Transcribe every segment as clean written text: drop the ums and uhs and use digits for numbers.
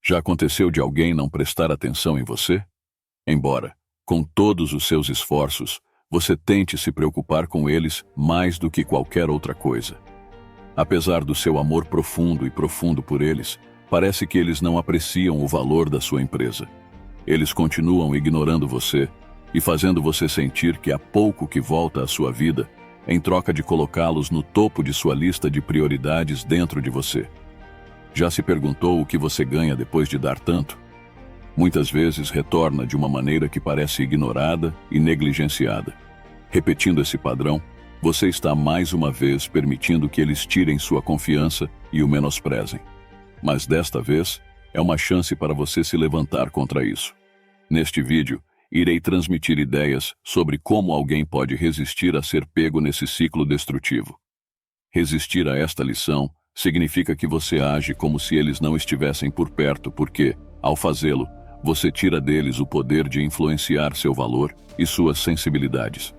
Já aconteceu de alguém não prestar atenção em você? Embora, com todos os seus esforços, você tente se preocupar com eles mais do que qualquer outra coisa. Apesar do seu amor profundo por eles, parece que eles não apreciam o valor da sua empresa. Eles continuam ignorando você e fazendo você sentir que há pouco que volta à sua vida, em troca de colocá-los no topo de sua lista de prioridades dentro de você. Já se perguntou o que você ganha depois de dar tanto? Muitas vezes retorna de uma maneira que parece ignorada e negligenciada. Repetindo esse padrão, você está mais uma vez permitindo que eles tirem sua confiança e o menosprezem. Mas desta vez, é uma chance para você se levantar contra isso. Neste vídeo, irei transmitir ideias sobre como alguém pode resistir a ser pego nesse ciclo destrutivo. Resistir a esta lição significa que você age como se eles não estivessem por perto, porque, ao fazê-lo, você tira deles o poder de influenciar seu valor e suas sensibilidades.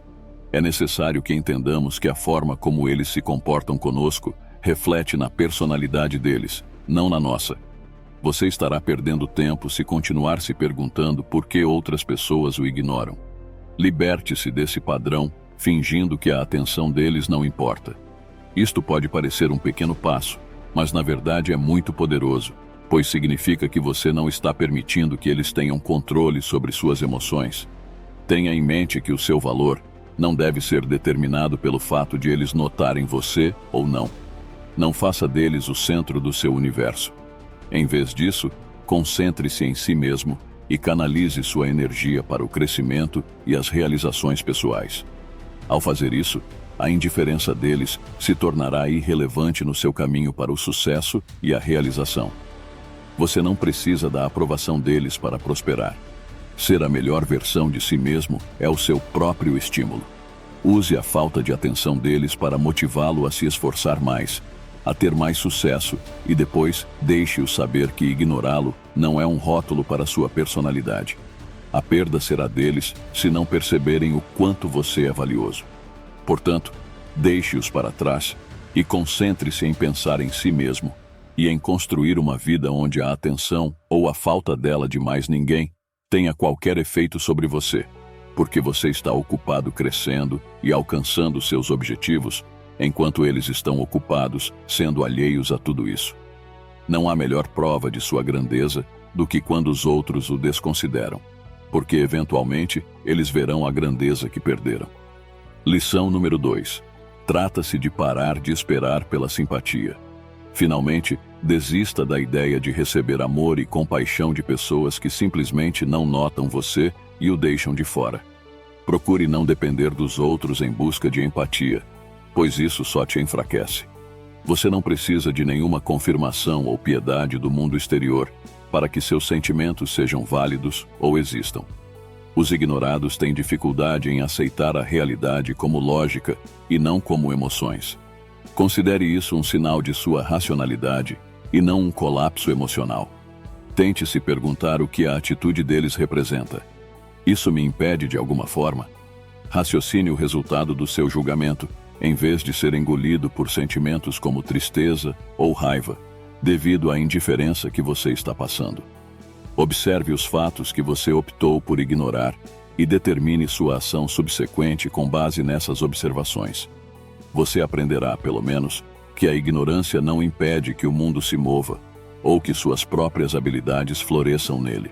É necessário que entendamos que a forma como eles se comportam conosco reflete na personalidade deles, não na nossa. Você estará perdendo tempo se continuar se perguntando por que outras pessoas o ignoram. Liberte-se desse padrão, fingindo que a atenção deles não importa. Isto pode parecer um pequeno passo, mas na verdade é muito poderoso, pois significa que você não está permitindo que eles tenham controle sobre suas emoções. Tenha em mente que o seu valor não deve ser determinado pelo fato de eles notarem você ou não. Não faça deles o centro do seu universo. Em vez disso, concentre-se em si mesmo e canalize sua energia para o crescimento e as realizações pessoais. Ao fazer isso, a indiferença deles se tornará irrelevante no seu caminho para o sucesso e a realização. Você não precisa da aprovação deles para prosperar. Ser a melhor versão de si mesmo é o seu próprio estímulo. Use a falta de atenção deles para motivá-lo a se esforçar mais, a ter mais sucesso, e depois deixe-o saber que ignorá-lo não é um rótulo para sua personalidade. A perda será deles se não perceberem o quanto você é valioso. Portanto, deixe-os para trás e concentre-se em pensar em si mesmo e em construir uma vida onde a atenção ou a falta dela de mais ninguém tenha qualquer efeito sobre você, porque você está ocupado crescendo e alcançando seus objetivos, enquanto eles estão ocupados sendo alheios a tudo isso. Não há melhor prova de sua grandeza do que quando os outros o desconsideram, porque eventualmente eles verão a grandeza que perderam. Lição número 2. Trata-se de parar de esperar pela simpatia. Finalmente, desista da ideia de receber amor e compaixão de pessoas que simplesmente não notam você e o deixam de fora. Procure não depender dos outros em busca de empatia, pois isso só te enfraquece. Você não precisa de nenhuma confirmação ou piedade do mundo exterior para que seus sentimentos sejam válidos ou existam. Os ignorados têm dificuldade em aceitar a realidade como lógica e não como emoções. Considere isso um sinal de sua racionalidade e não um colapso emocional. Tente se perguntar o que a atitude deles representa. Isso me impede de alguma forma? Raciocine o resultado do seu julgamento, em vez de ser engolido por sentimentos como tristeza ou raiva, devido à indiferença que você está passando. Observe os fatos que você optou por ignorar e determine sua ação subsequente com base nessas observações. Você aprenderá, pelo menos, que a ignorância não impede que o mundo se mova ou que suas próprias habilidades floresçam nele.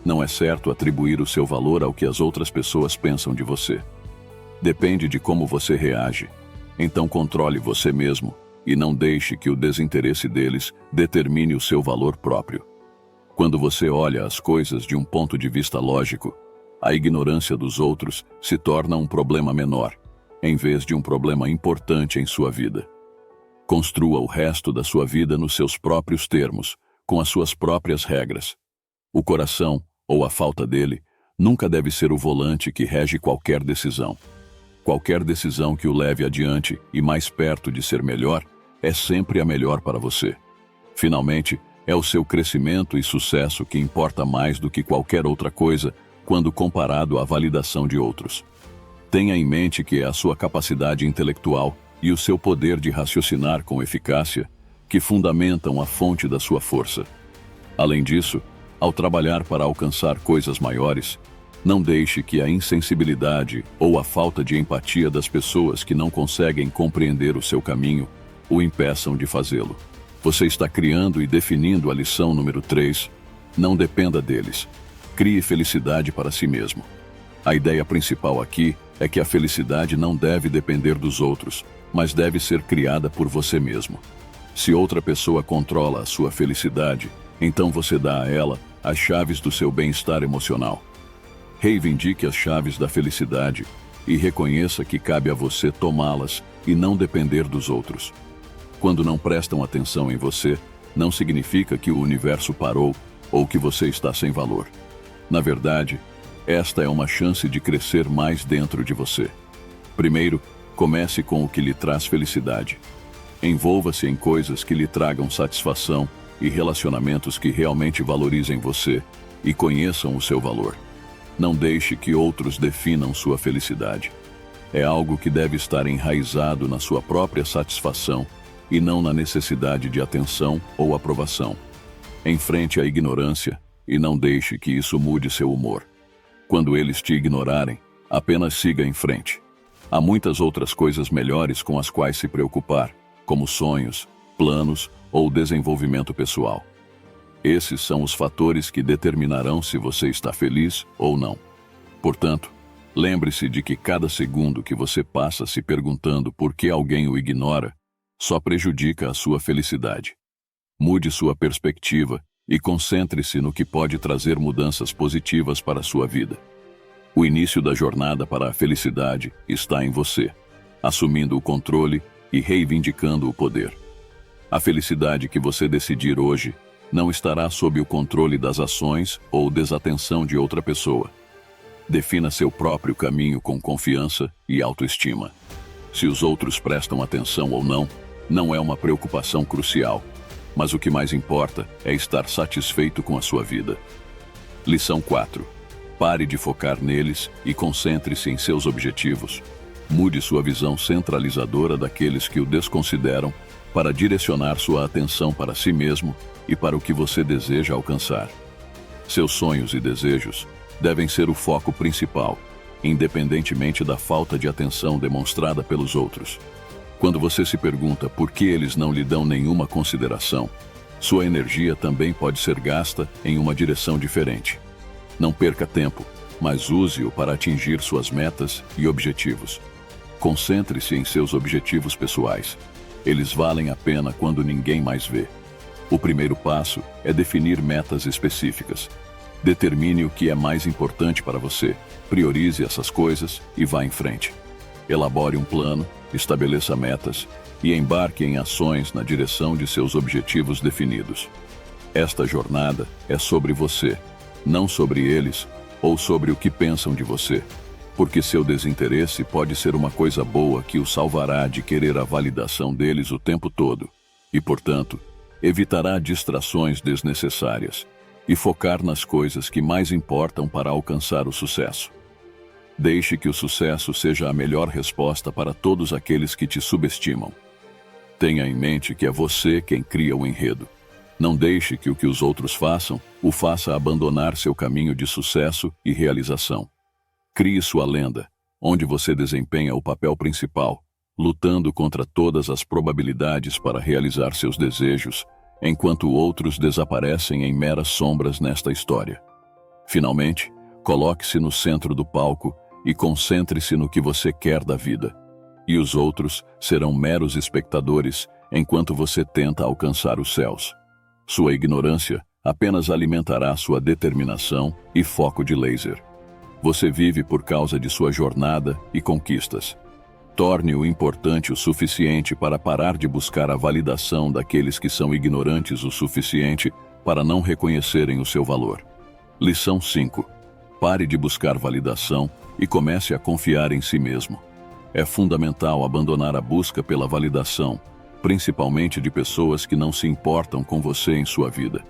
Não é certo atribuir o seu valor ao que as outras pessoas pensam de você. Depende de como você reage. Então controle você mesmo e não deixe que o desinteresse deles determine o seu valor próprio. Quando você olha as coisas de um ponto de vista lógico, a ignorância dos outros se torna um problema menor, em vez de um problema importante em sua vida. Construa o resto da sua vida nos seus próprios termos, com as suas próprias regras. O coração, ou a falta dele, nunca deve ser o volante que rege qualquer decisão. Qualquer decisão que o leve adiante e mais perto de ser melhor, é sempre a melhor para você. Finalmente, é o seu crescimento e sucesso que importa mais do que qualquer outra coisa quando comparado à validação de outros. Tenha em mente que é a sua capacidade intelectual e o seu poder de raciocinar com eficácia que fundamentam a fonte da sua força. Além disso, ao trabalhar para alcançar coisas maiores, não deixe que a insensibilidade ou a falta de empatia das pessoas que não conseguem compreender o seu caminho o impeçam de fazê-lo. Você está criando e definindo a lição número 3. Não dependa deles. Crie felicidade para si mesmo. A ideia principal aqui é que a felicidade não deve depender dos outros, mas deve ser criada por você mesmo. Se outra pessoa controla a sua felicidade, então você dá a ela as chaves do seu bem-estar emocional. Reivindique as chaves da felicidade e reconheça que cabe a você tomá-las e não depender dos outros. Quando não prestam atenção em você, não significa que o universo parou ou que você está sem valor. Na verdade, esta é uma chance de crescer mais dentro de você. Primeiro, comece com o que lhe traz felicidade. Envolva-se em coisas que lhe tragam satisfação e relacionamentos que realmente valorizem você e conheçam o seu valor. Não deixe que outros definam sua felicidade. É algo que deve estar enraizado na sua própria satisfação e não na necessidade de atenção ou aprovação. Enfrente a ignorância e não deixe que isso mude seu humor. Quando eles te ignorarem, apenas siga em frente. Há muitas outras coisas melhores com as quais se preocupar, como sonhos, planos ou desenvolvimento pessoal. Esses são os fatores que determinarão se você está feliz ou não. Portanto, lembre-se de que cada segundo que você passa se perguntando por que alguém o ignora, só prejudica a sua felicidade. Mude sua perspectiva e concentre-se no que pode trazer mudanças positivas para a sua vida. O início da jornada para a felicidade está em você, assumindo o controle e reivindicando o poder. A felicidade que você decidir hoje não estará sob o controle das ações ou desatenção de outra pessoa. Defina seu próprio caminho com confiança e autoestima. Se os outros prestam atenção ou não, não é uma preocupação crucial, mas o que mais importa é estar satisfeito com a sua vida. Lição 4. Pare de focar neles e concentre-se em seus objetivos. Mude sua visão centralizadora daqueles que o desconsideram para direcionar sua atenção para si mesmo e para o que você deseja alcançar. Seus sonhos e desejos devem ser o foco principal, independentemente da falta de atenção demonstrada pelos outros. Quando você se pergunta por que eles não lhe dão nenhuma consideração, sua energia também pode ser gasta em uma direção diferente. Não perca tempo, mas use-o para atingir suas metas e objetivos. Concentre-se em seus objetivos pessoais. Eles valem a pena quando ninguém mais vê. O primeiro passo é definir metas específicas. Determine o que é mais importante para você, priorize essas coisas e vá em frente. Elabore um plano, estabeleça metas e embarque em ações na direção de seus objetivos definidos. Esta jornada é sobre você, não sobre eles ou sobre o que pensam de você, porque seu desinteresse pode ser uma coisa boa que o salvará de querer a validação deles o tempo todo e, portanto, evitará distrações desnecessárias e focar nas coisas que mais importam para alcançar o sucesso. Deixe que o sucesso seja a melhor resposta para todos aqueles que te subestimam. Tenha em mente que é você quem cria o enredo. Não deixe que o que os outros façam o faça abandonar seu caminho de sucesso e realização. Crie sua lenda, onde você desempenha o papel principal, lutando contra todas as probabilidades para realizar seus desejos, enquanto outros desaparecem em meras sombras nesta história. Finalmente, coloque-se no centro do palco e concentre-se no que você quer da vida. E os outros serão meros espectadores enquanto você tenta alcançar os céus. Sua ignorância apenas alimentará sua determinação e foco de laser. Você vive por causa de sua jornada e conquistas. Torne-o importante o suficiente para parar de buscar a validação daqueles que são ignorantes o suficiente para não reconhecerem o seu valor. Lição 5. Pare de buscar validação e comece a confiar em si mesmo. É fundamental abandonar a busca pela validação, principalmente de pessoas que não se importam com você em sua vida.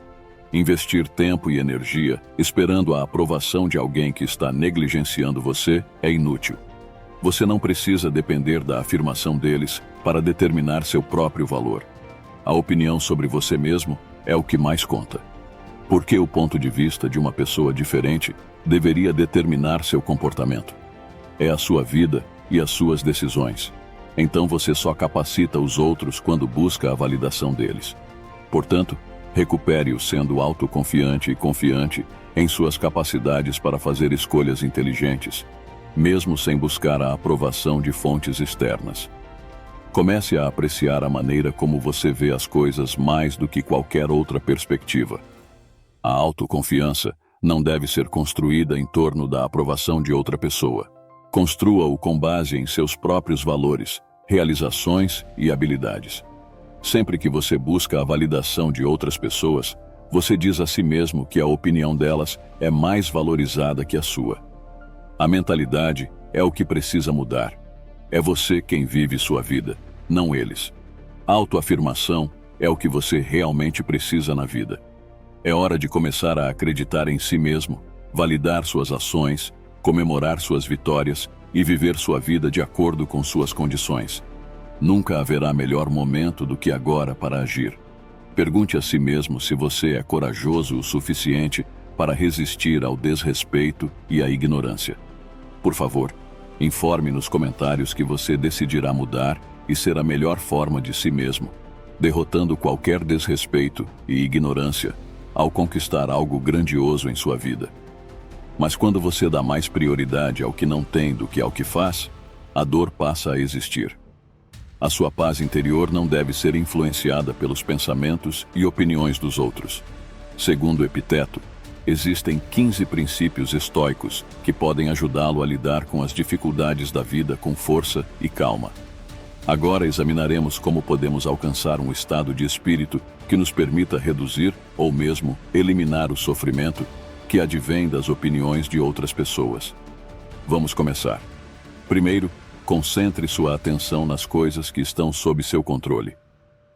Investir tempo e energia esperando a aprovação de alguém que está negligenciando você é inútil. Você não precisa depender da afirmação deles para determinar seu próprio valor. A opinião sobre você mesmo é o que mais conta. Porque o ponto de vista de uma pessoa diferente deveria determinar seu comportamento. É a sua vida e as suas decisões. Então você só capacita os outros quando busca a validação deles. Portanto, recupere-o sendo autoconfiante e confiante em suas capacidades para fazer escolhas inteligentes, mesmo sem buscar a aprovação de fontes externas. Comece a apreciar a maneira como você vê as coisas mais do que qualquer outra perspectiva. A autoconfiança não deve ser construída em torno da aprovação de outra pessoa. Construa-o com base em seus próprios valores, realizações e habilidades. Sempre que você busca a validação de outras pessoas, você diz a si mesmo que a opinião delas é mais valorizada que a sua. A mentalidade é o que precisa mudar. É você quem vive sua vida, não eles. Autoafirmação é o que você realmente precisa na vida. É hora de começar a acreditar em si mesmo, validar suas ações, comemorar suas vitórias e viver sua vida de acordo com suas condições. Nunca haverá melhor momento do que agora para agir. Pergunte a si mesmo se você é corajoso o suficiente para resistir ao desrespeito e à ignorância. Por favor, informe nos comentários que você decidirá mudar e ser a melhor forma de si mesmo, derrotando qualquer desrespeito e ignorância ao conquistar algo grandioso em sua vida. Mas quando você dá mais prioridade ao que não tem do que ao que faz, a dor passa a existir. A sua paz interior não deve ser influenciada pelos pensamentos e opiniões dos outros. Segundo Epiteto, existem 15 princípios estoicos que podem ajudá-lo a lidar com as dificuldades da vida com força e calma. Agora examinaremos como podemos alcançar um estado de espírito que nos permita reduzir ou mesmo eliminar o sofrimento que advém das opiniões de outras pessoas. Vamos começar. Primeiro, concentre sua atenção nas coisas que estão sob seu controle.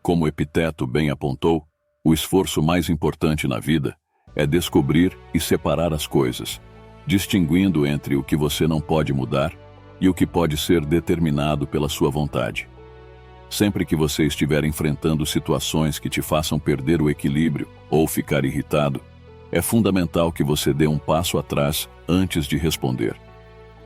Como Epiteto bem apontou, o esforço mais importante na vida é descobrir e separar as coisas, distinguindo entre o que você não pode mudar e o que pode ser determinado pela sua vontade. Sempre que você estiver enfrentando situações que te façam perder o equilíbrio ou ficar irritado, é fundamental que você dê um passo atrás antes de responder.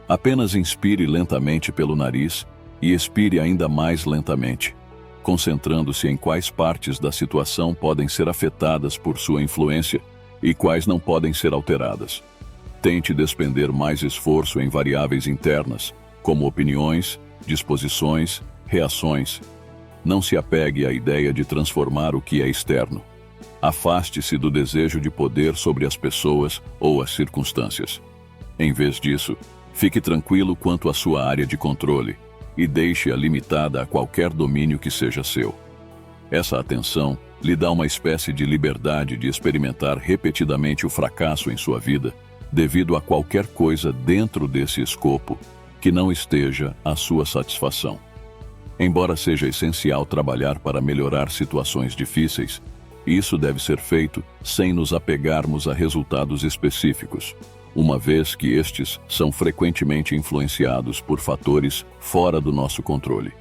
Apenas inspire lentamente pelo nariz e expire ainda mais lentamente, concentrando-se em quais partes da situação podem ser afetadas por sua influência e quais não podem ser alteradas. Tente despender mais esforço em variáveis internas, como opiniões, disposições, reações. Não se apegue à ideia de transformar o que é externo. Afaste-se do desejo de poder sobre as pessoas ou as circunstâncias. Em vez disso, fique tranquilo quanto à sua área de controle e deixe-a limitada a qualquer domínio que seja seu. Essa atenção lhe dá uma espécie de liberdade de experimentar repetidamente o fracasso em sua vida, devido a qualquer coisa dentro desse escopo que não esteja à sua satisfação. Embora seja essencial trabalhar para melhorar situações difíceis, isso deve ser feito sem nos apegarmos a resultados específicos, uma vez que estes são frequentemente influenciados por fatores fora do nosso controle.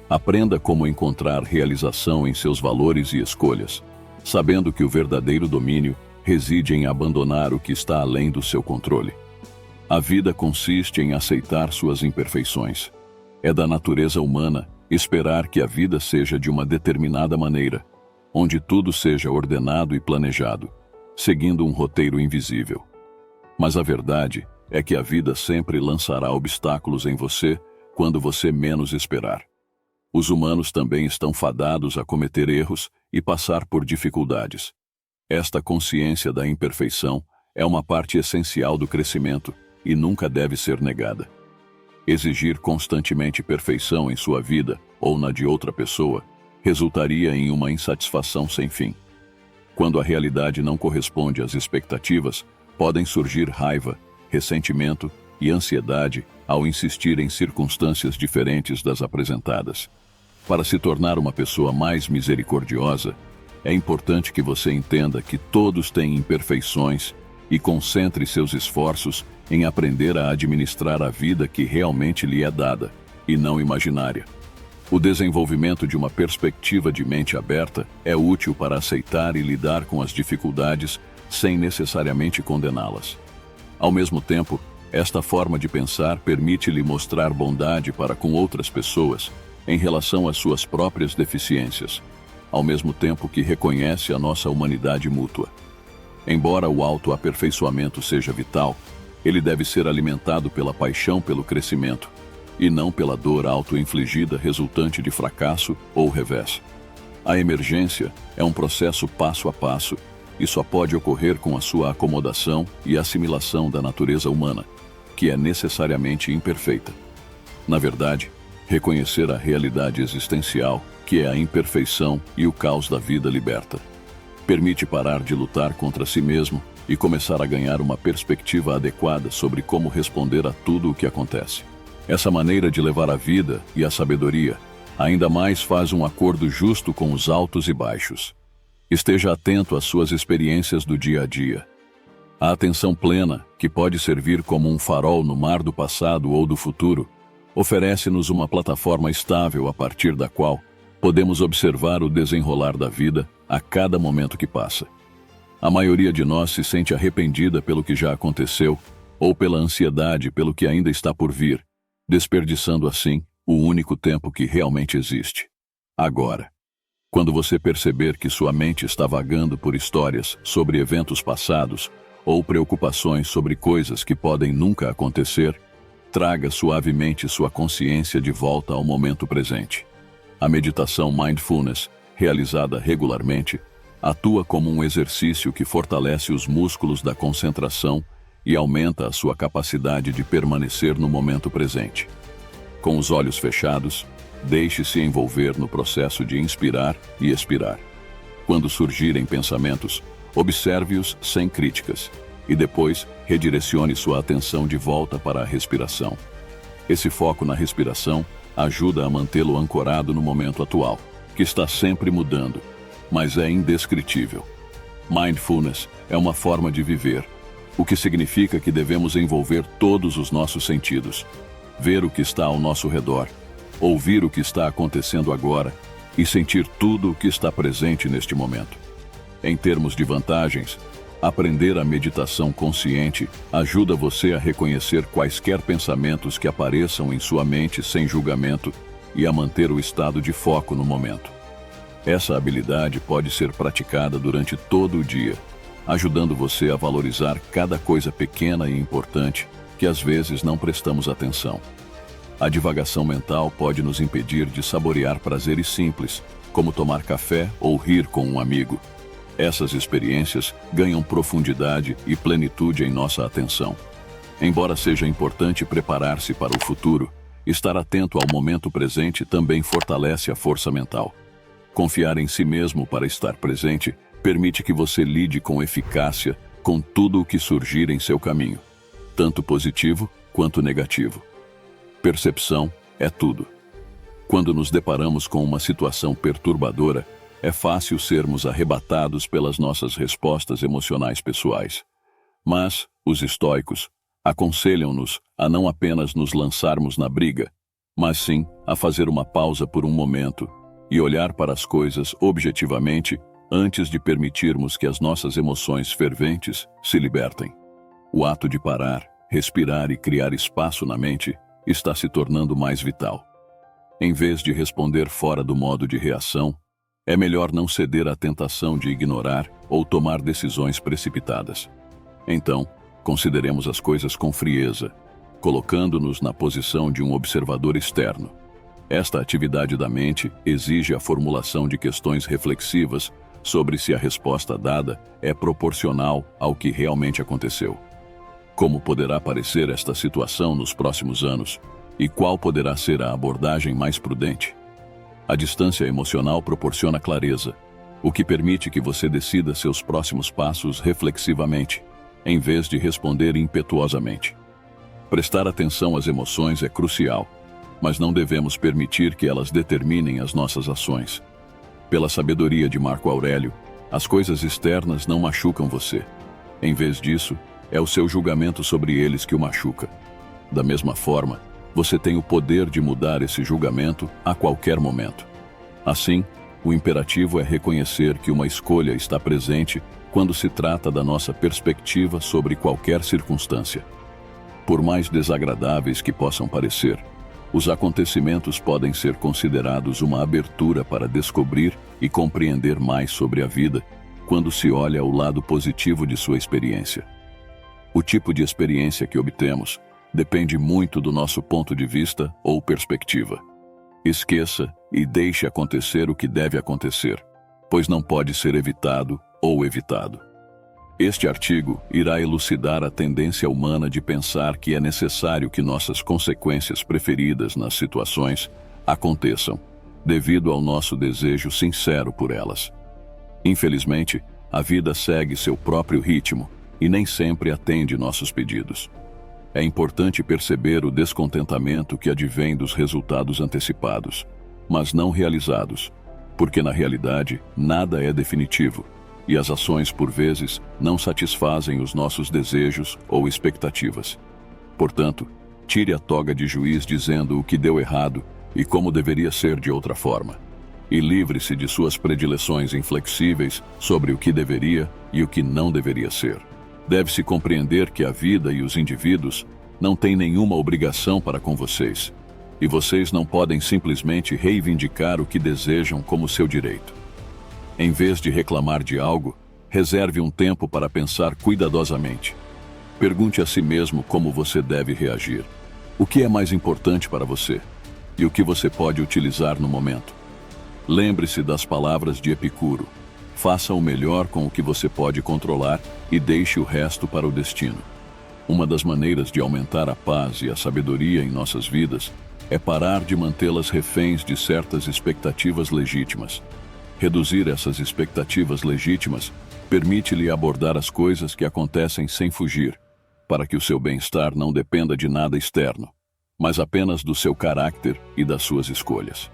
Aprenda como encontrar realização em seus valores e escolhas, sabendo que o verdadeiro domínio reside em abandonar o que está além do seu controle. A vida consiste em aceitar suas imperfeições. É da natureza humana esperar que a vida seja de uma determinada maneira, onde tudo seja ordenado e planejado, seguindo um roteiro invisível. Mas a verdade é que a vida sempre lançará obstáculos em você quando você menos esperar. Os humanos também estão fadados a cometer erros e passar por dificuldades. Esta consciência da imperfeição é uma parte essencial do crescimento e nunca deve ser negada. Exigir constantemente perfeição em sua vida ou na de outra pessoa resultaria em uma insatisfação sem fim. Quando a realidade não corresponde às expectativas, podem surgir raiva, ressentimento e ansiedade ao insistir em circunstâncias diferentes das apresentadas. Para se tornar uma pessoa mais misericordiosa, é importante que você entenda que todos têm imperfeições e concentre seus esforços em aprender a administrar a vida que realmente lhe é dada, e não imaginária. O desenvolvimento de uma perspectiva de mente aberta é útil para aceitar e lidar com as dificuldades sem necessariamente condená-las. Ao mesmo tempo, esta forma de pensar permite-lhe mostrar bondade para com outras pessoas em relação às suas próprias deficiências, ao mesmo tempo que reconhece a nossa humanidade mútua. Embora o autoaperfeiçoamento seja vital, ele deve ser alimentado pela paixão pelo crescimento, e não pela dor auto-infligida resultante de fracasso ou revés. A emergência é um processo passo a passo e só pode ocorrer com a sua acomodação e assimilação da natureza humana, que é necessariamente imperfeita. Na verdade, reconhecer a realidade existencial, que é a imperfeição e o caos da vida liberta. Permite parar de lutar contra si mesmo e começar a ganhar uma perspectiva adequada sobre como responder a tudo o que acontece. Essa maneira de levar a vida e a sabedoria ainda mais faz um acordo justo com os altos e baixos. Esteja atento às suas experiências do dia a dia. A atenção plena, que pode servir como um farol no mar do passado ou do futuro, oferece-nos uma plataforma estável a partir da qual podemos observar o desenrolar da vida a cada momento que passa. A maioria de nós se sente arrependida pelo que já aconteceu ou pela ansiedade pelo que ainda está por vir, desperdiçando assim o único tempo que realmente existe: agora. Quando você perceber que sua mente está vagando por histórias sobre eventos passados ou preocupações sobre coisas que podem nunca acontecer, traga suavemente sua consciência de volta ao momento presente. A meditação Mindfulness, realizada regularmente, atua como um exercício que fortalece os músculos da concentração e aumenta a sua capacidade de permanecer no momento presente. Com os olhos fechados, deixe-se envolver no processo de inspirar e expirar. Quando surgirem pensamentos, observe-os sem críticas e depois redirecione sua atenção de volta para a respiração. Esse foco na respiração ajuda a mantê-lo ancorado no momento atual, que está sempre mudando, mas é indescritível. Mindfulness é uma forma de viver, o que significa que devemos envolver todos os nossos sentidos, ver o que está ao nosso redor, ouvir o que está acontecendo agora e sentir tudo o que está presente neste momento. Em termos de vantagens, aprender a meditação consciente ajuda você a reconhecer quaisquer pensamentos que apareçam em sua mente sem julgamento e a manter o estado de foco no momento. Essa habilidade pode ser praticada durante todo o dia, ajudando você a valorizar cada coisa pequena e importante que às vezes não prestamos atenção. A divagação mental pode nos impedir de saborear prazeres simples, como tomar café ou rir com um amigo. Essas experiências ganham profundidade e plenitude em nossa atenção. Embora seja importante preparar-se para o futuro, estar atento ao momento presente também fortalece a força mental. Confiar em si mesmo para estar presente permite que você lide com eficácia com tudo o que surgir em seu caminho, tanto positivo quanto negativo. Percepção é tudo. Quando nos deparamos com uma situação perturbadora, é fácil sermos arrebatados pelas nossas respostas emocionais pessoais. Mas os estoicos aconselham-nos a não apenas nos lançarmos na briga, mas sim a fazer uma pausa por um momento e olhar para as coisas objetivamente antes de permitirmos que as nossas emoções ferventes se libertem. O ato de parar, respirar e criar espaço na mente está se tornando mais vital. Em vez de responder fora do modo de reação, é melhor não ceder à tentação de ignorar ou tomar decisões precipitadas. Então, consideremos as coisas com frieza, colocando-nos na posição de um observador externo. Esta atividade da mente exige a formulação de questões reflexivas sobre se a resposta dada é proporcional ao que realmente aconteceu. Como poderá parecer esta situação nos próximos anos? E qual poderá ser a abordagem mais prudente? A distância emocional proporciona clareza, o que permite que você decida seus próximos passos reflexivamente, em vez de responder impetuosamente. Prestar atenção às emoções é crucial, mas não devemos permitir que elas determinem as nossas ações. Pela sabedoria de Marco Aurélio, as coisas externas não machucam você. Em vez disso, é o seu julgamento sobre eles que o machuca. Da mesma forma, você tem o poder de mudar esse julgamento a qualquer momento. Assim, o imperativo é reconhecer que uma escolha está presente quando se trata da nossa perspectiva sobre qualquer circunstância. Por mais desagradáveis que possam parecer, os acontecimentos podem ser considerados uma abertura para descobrir e compreender mais sobre a vida quando se olha o lado positivo de sua experiência. O tipo de experiência que obtemos depende muito do nosso ponto de vista ou perspectiva. Esqueça e deixe acontecer o que deve acontecer, pois não pode ser evitado ou evitado. Este artigo irá elucidar a tendência humana de pensar que é necessário que nossas consequências preferidas nas situações aconteçam, devido ao nosso desejo sincero por elas. Infelizmente, a vida segue seu próprio ritmo e nem sempre atende nossos pedidos. É importante perceber o descontentamento que advém dos resultados antecipados, mas não realizados, porque na realidade nada é definitivo, e as ações, por vezes, não satisfazem os nossos desejos ou expectativas. Portanto, tire a toga de juiz dizendo o que deu errado e como deveria ser de outra forma. E livre-se de suas predileções inflexíveis sobre o que deveria e o que não deveria ser. Deve-se compreender que a vida e os indivíduos não têm nenhuma obrigação para com vocês, e vocês não podem simplesmente reivindicar o que desejam como seu direito. Em vez de reclamar de algo, reserve um tempo para pensar cuidadosamente. Pergunte a si mesmo como você deve reagir. O que é mais importante para você? E o que você pode utilizar no momento? Lembre-se das palavras de Epicuro. Faça o melhor com o que você pode controlar e deixe o resto para o destino. Uma das maneiras de aumentar a paz e a sabedoria em nossas vidas é parar de mantê-las reféns de certas expectativas legítimas. Reduzir essas expectativas legítimas permite-lhe abordar as coisas que acontecem sem fugir, para que o seu bem-estar não dependa de nada externo, mas apenas do seu caráter e das suas escolhas.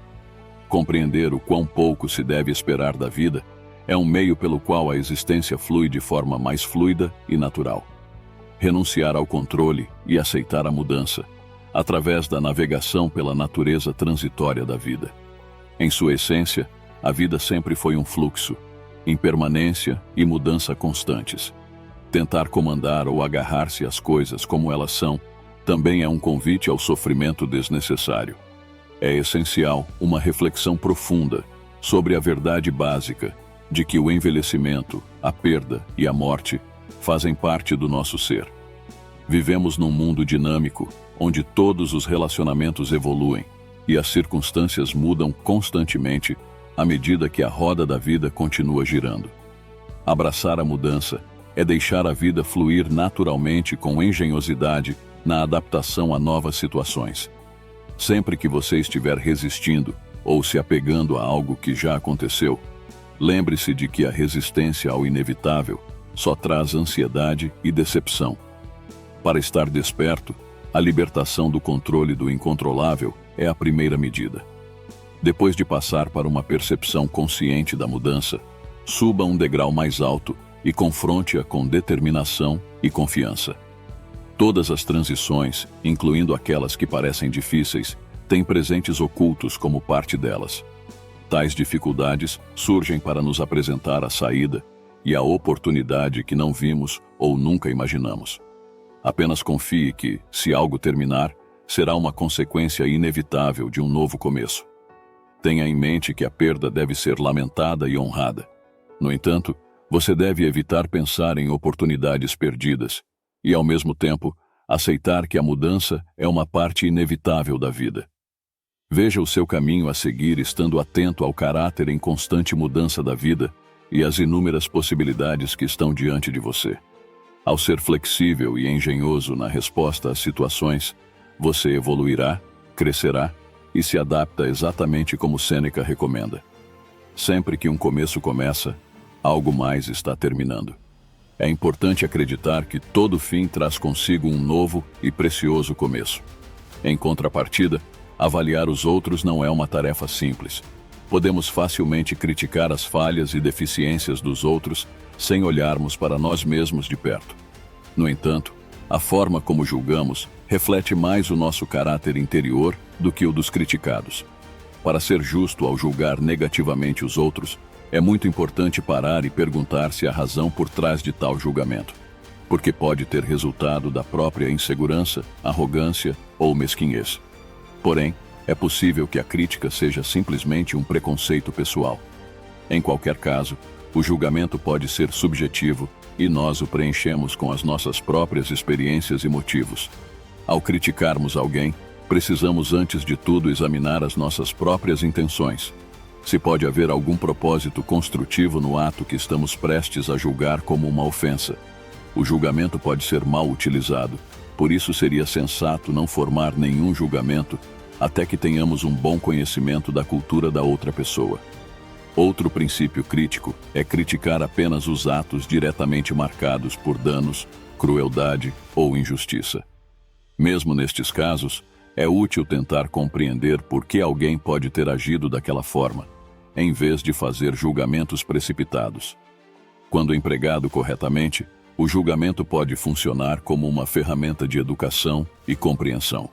Compreender o quão pouco se deve esperar da vida é um meio pelo qual a existência flui de forma mais fluida e natural. Renunciar ao controle e aceitar a mudança, através da navegação pela natureza transitória da vida. Em sua essência, a vida sempre foi um fluxo, impermanência e mudança constantes. Tentar comandar ou agarrar-se às coisas como elas são também é um convite ao sofrimento desnecessário. É essencial uma reflexão profunda sobre a verdade básica de que o envelhecimento, a perda e a morte fazem parte do nosso ser. Vivemos num mundo dinâmico, onde todos os relacionamentos evoluem e as circunstâncias mudam constantemente à medida que a roda da vida continua girando. Abraçar a mudança é deixar a vida fluir naturalmente com engenhosidade na adaptação a novas situações. Sempre que você estiver resistindo ou se apegando a algo que já aconteceu, lembre-se de que a resistência ao inevitável só traz ansiedade e decepção. Para estar desperto, a libertação do controle do incontrolável é a primeira medida. Depois de passar para uma percepção consciente da mudança, suba um degrau mais alto e confronte-a com determinação e confiança. Todas as transições, incluindo aquelas que parecem difíceis, têm presentes ocultos como parte delas. Tais dificuldades surgem para nos apresentar a saída e a oportunidade que não vimos ou nunca imaginamos. Apenas confie que, se algo terminar, será uma consequência inevitável de um novo começo. Tenha em mente que a perda deve ser lamentada e honrada. No entanto, você deve evitar pensar em oportunidades perdidas e, ao mesmo tempo, aceitar que a mudança é uma parte inevitável da vida. Veja o seu caminho a seguir estando atento ao caráter em constante mudança da vida e às inúmeras possibilidades que estão diante de você. Ao ser flexível e engenhoso na resposta às situações, você evoluirá, crescerá e se adapta exatamente como Sêneca recomenda. Sempre que um começo começa, algo mais está terminando. É importante acreditar que todo fim traz consigo um novo e precioso começo. Em contrapartida, avaliar os outros não é uma tarefa simples. Podemos facilmente criticar as falhas e deficiências dos outros sem olharmos para nós mesmos de perto. No entanto, a forma como julgamos reflete mais o nosso caráter interior do que o dos criticados. Para ser justo ao julgar negativamente os outros, É muito importante parar e perguntar-se a razão por trás de tal julgamento, porque pode ter resultado da própria insegurança, arrogância ou mesquinhez. Porém, é possível que a crítica seja simplesmente um preconceito pessoal. Em qualquer caso, o julgamento pode ser subjetivo e nós o preenchemos com as nossas próprias experiências e motivos. Ao criticarmos alguém, precisamos antes de tudo examinar as nossas próprias intenções. Se pode haver algum propósito construtivo no ato que estamos prestes a julgar como uma ofensa. O julgamento pode ser mal utilizado, por isso seria sensato não formar nenhum julgamento até que tenhamos um bom conhecimento da cultura da outra pessoa. Outro princípio crítico é criticar apenas os atos diretamente marcados por danos, crueldade ou injustiça. Mesmo nestes casos, é útil tentar compreender por que alguém pode ter agido daquela forma, em vez de fazer julgamentos precipitados. Quando empregado corretamente, o julgamento pode funcionar como uma ferramenta de educação e compreensão.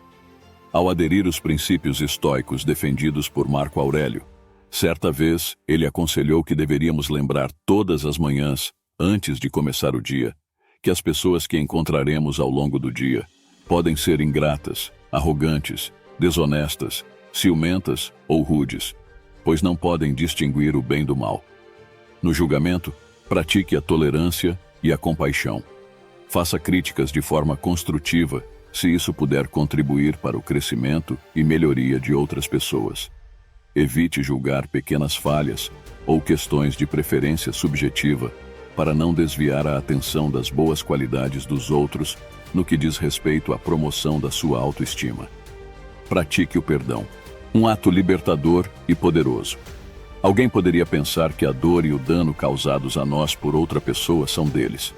Ao aderir os princípios estoicos defendidos por Marco Aurélio, certa vez ele aconselhou que deveríamos lembrar todas as manhãs, antes de começar o dia, que as pessoas que encontraremos ao longo do dia podem ser ingratas, arrogantes, desonestas, ciumentas ou rudes, pois não podem distinguir o bem do mal. No julgamento, pratique a tolerância e a compaixão. Faça críticas de forma construtiva, se isso puder contribuir para o crescimento e melhoria de outras pessoas. Evite julgar pequenas falhas ou questões de preferência subjetiva para não desviar a atenção das boas qualidades dos outros no que diz respeito à promoção da sua autoestima. Pratique o perdão, um ato libertador e poderoso. Alguém poderia pensar que a dor e o dano causados a nós por outra pessoa são deles.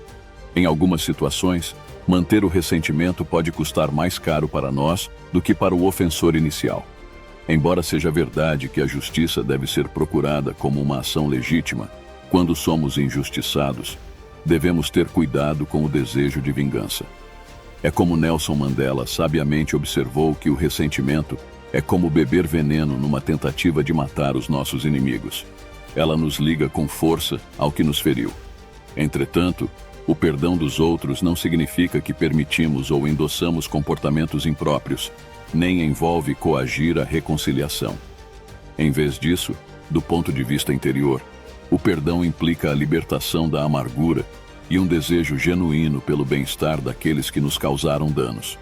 Em algumas situações, manter o ressentimento pode custar mais caro para nós do que para o ofensor inicial. Embora seja verdade que a justiça deve ser procurada como uma ação legítima, quando somos injustiçados, devemos ter cuidado com o desejo de vingança. É como Nelson Mandela sabiamente observou que o ressentimento é como beber veneno numa tentativa de matar os nossos inimigos. Ela nos liga com força ao que nos feriu. Entretanto, o perdão dos outros não significa que permitimos ou endossamos comportamentos impróprios, nem envolve coagir a reconciliação. Em vez disso, do ponto de vista interior, o perdão implica a libertação da amargura e um desejo genuíno pelo bem-estar daqueles que nos causaram danos.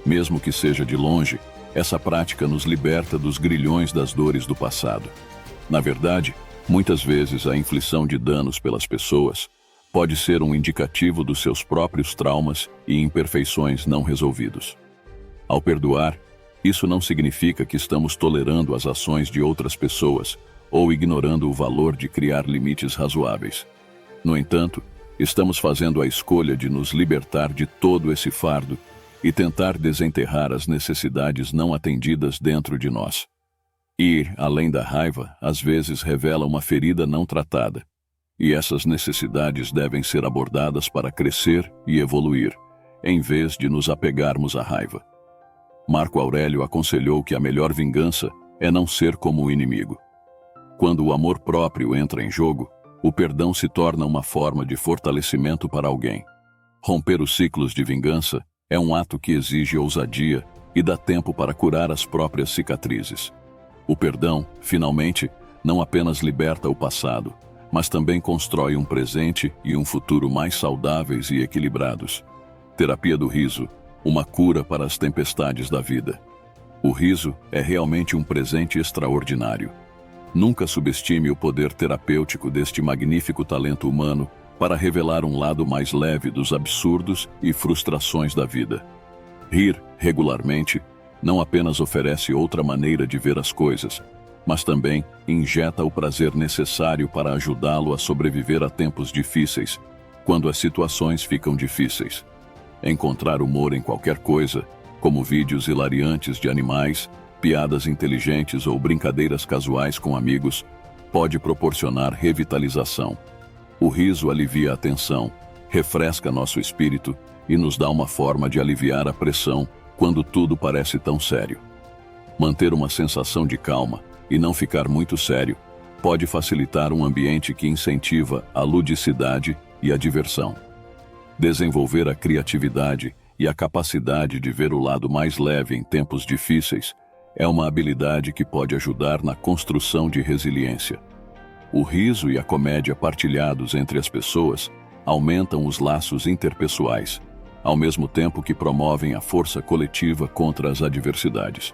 Mesmo que seja de longe, essa prática nos liberta dos grilhões das dores do passado. Na verdade, muitas vezes a inflição de danos pelas pessoas pode ser um indicativo dos seus próprios traumas e imperfeições não resolvidos. Ao perdoar, isso não significa que estamos tolerando as ações de outras pessoas ou ignorando o valor de criar limites razoáveis. No entanto, estamos fazendo a escolha de nos libertar de todo esse fardo e tentar desenterrar as necessidades não atendidas dentro de nós. Ir além da raiva, às vezes, revela uma ferida não tratada, e essas necessidades devem ser abordadas para crescer e evoluir, em vez de nos apegarmos à raiva. Marco Aurélio aconselhou que a melhor vingança é não ser como o inimigo. Quando o amor próprio entra em jogo, o perdão se torna uma forma de fortalecimento para alguém. Romper os ciclos de vingança é um ato que exige ousadia e dá tempo para curar as próprias cicatrizes. O perdão, finalmente, não apenas liberta o passado, mas também constrói um presente e um futuro mais saudáveis e equilibrados. Terapia do riso, uma cura para as tempestades da vida. O riso é realmente um presente extraordinário. Nunca subestime o poder terapêutico deste magnífico talento humano para revelar um lado mais leve dos absurdos e frustrações da vida. Rir regularmente não apenas oferece outra maneira de ver as coisas, mas também injeta o prazer necessário para ajudá-lo a sobreviver a tempos difíceis, quando as situações ficam difíceis. Encontrar humor em qualquer coisa, como vídeos hilariantes de animais, piadas inteligentes ou brincadeiras casuais com amigos, pode proporcionar revitalização. O riso alivia a tensão, refresca nosso espírito e nos dá uma forma de aliviar a pressão quando tudo parece tão sério. Manter uma sensação de calma e não ficar muito sério pode facilitar um ambiente que incentiva a ludicidade e a diversão. Desenvolver a criatividade e a capacidade de ver o lado mais leve em tempos difíceis é uma habilidade que pode ajudar na construção de resiliência. O riso e a comédia partilhados entre as pessoas aumentam os laços interpessoais, ao mesmo tempo que promovem a força coletiva contra as adversidades.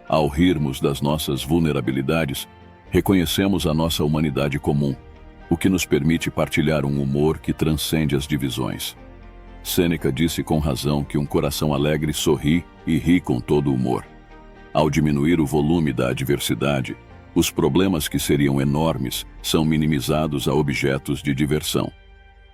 Ao rirmos das nossas vulnerabilidades, reconhecemos a nossa humanidade comum, o que nos permite partilhar um humor que transcende as divisões. Sêneca disse com razão que um coração alegre sorri e ri com todo humor. Ao diminuir o volume da adversidade, os problemas que seriam enormes são minimizados a objetos de diversão.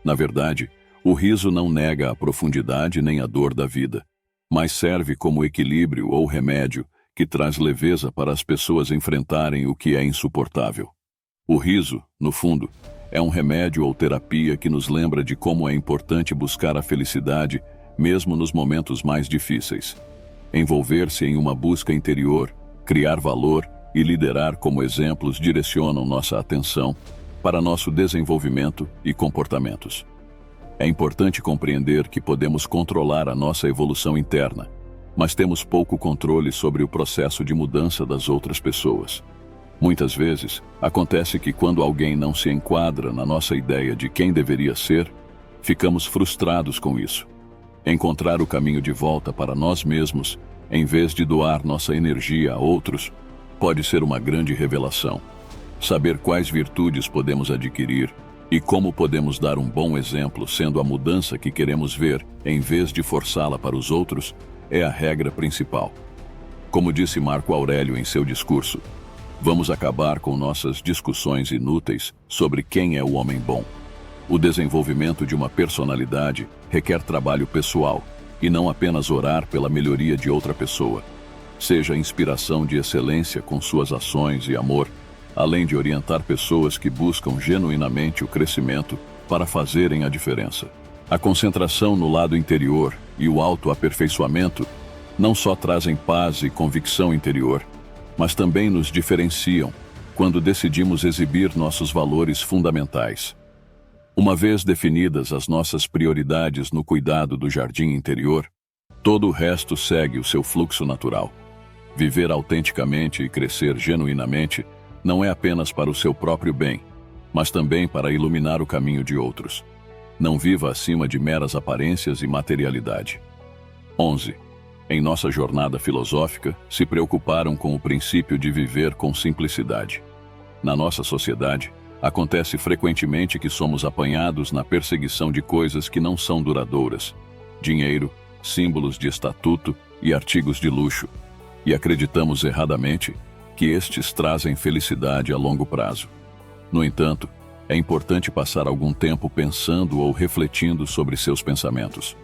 Na verdade, o riso não nega a profundidade nem a dor da vida, mas serve como equilíbrio ou remédio que traz leveza para as pessoas enfrentarem o que é insuportável. O riso, no fundo, é um remédio ou terapia que nos lembra de como é importante buscar a felicidade mesmo nos momentos mais difíceis. Envolver-se em uma busca interior, criar valor e liderar como exemplos direcionam nossa atenção para nosso desenvolvimento e comportamentos. É importante compreender que podemos controlar a nossa evolução interna, mas temos pouco controle sobre o processo de mudança das outras pessoas. Muitas vezes, acontece que quando alguém não se enquadra na nossa ideia de quem deveria ser, ficamos frustrados com isso. Encontrar o caminho de volta para nós mesmos, em vez de doar nossa energia a outros, pode ser uma grande revelação. Saber quais virtudes podemos adquirir e como podemos dar um bom exemplo sendo a mudança que queremos ver, em vez de forçá-la para os outros, é a regra principal. Como disse Marco Aurélio em seu discurso, vamos acabar com nossas discussões inúteis sobre quem é o homem bom. O desenvolvimento de uma personalidade requer trabalho pessoal e não apenas orar pela melhoria de outra pessoa. Seja inspiração de excelência com suas ações e amor, além de orientar pessoas que buscam genuinamente o crescimento para fazerem a diferença. A concentração no lado interior e o autoaperfeiçoamento não só trazem paz e convicção interior, mas também nos diferenciam quando decidimos exibir nossos valores fundamentais. Uma vez definidas as nossas prioridades no cuidado do jardim interior, todo o resto segue o seu fluxo natural. Viver autenticamente e crescer genuinamente não é apenas para o seu próprio bem, mas também para iluminar o caminho de outros. Não viva acima de meras aparências e materialidade. 11. Em nossa jornada filosófica, se preocuparam com o princípio de viver com simplicidade. Na nossa sociedade, acontece frequentemente que somos apanhados na perseguição de coisas que não são duradouras: dinheiro, símbolos de estatuto e artigos de luxo, e acreditamos erradamente que estes trazem felicidade a longo prazo. No entanto, é importante passar algum tempo pensando ou refletindo sobre seus pensamentos.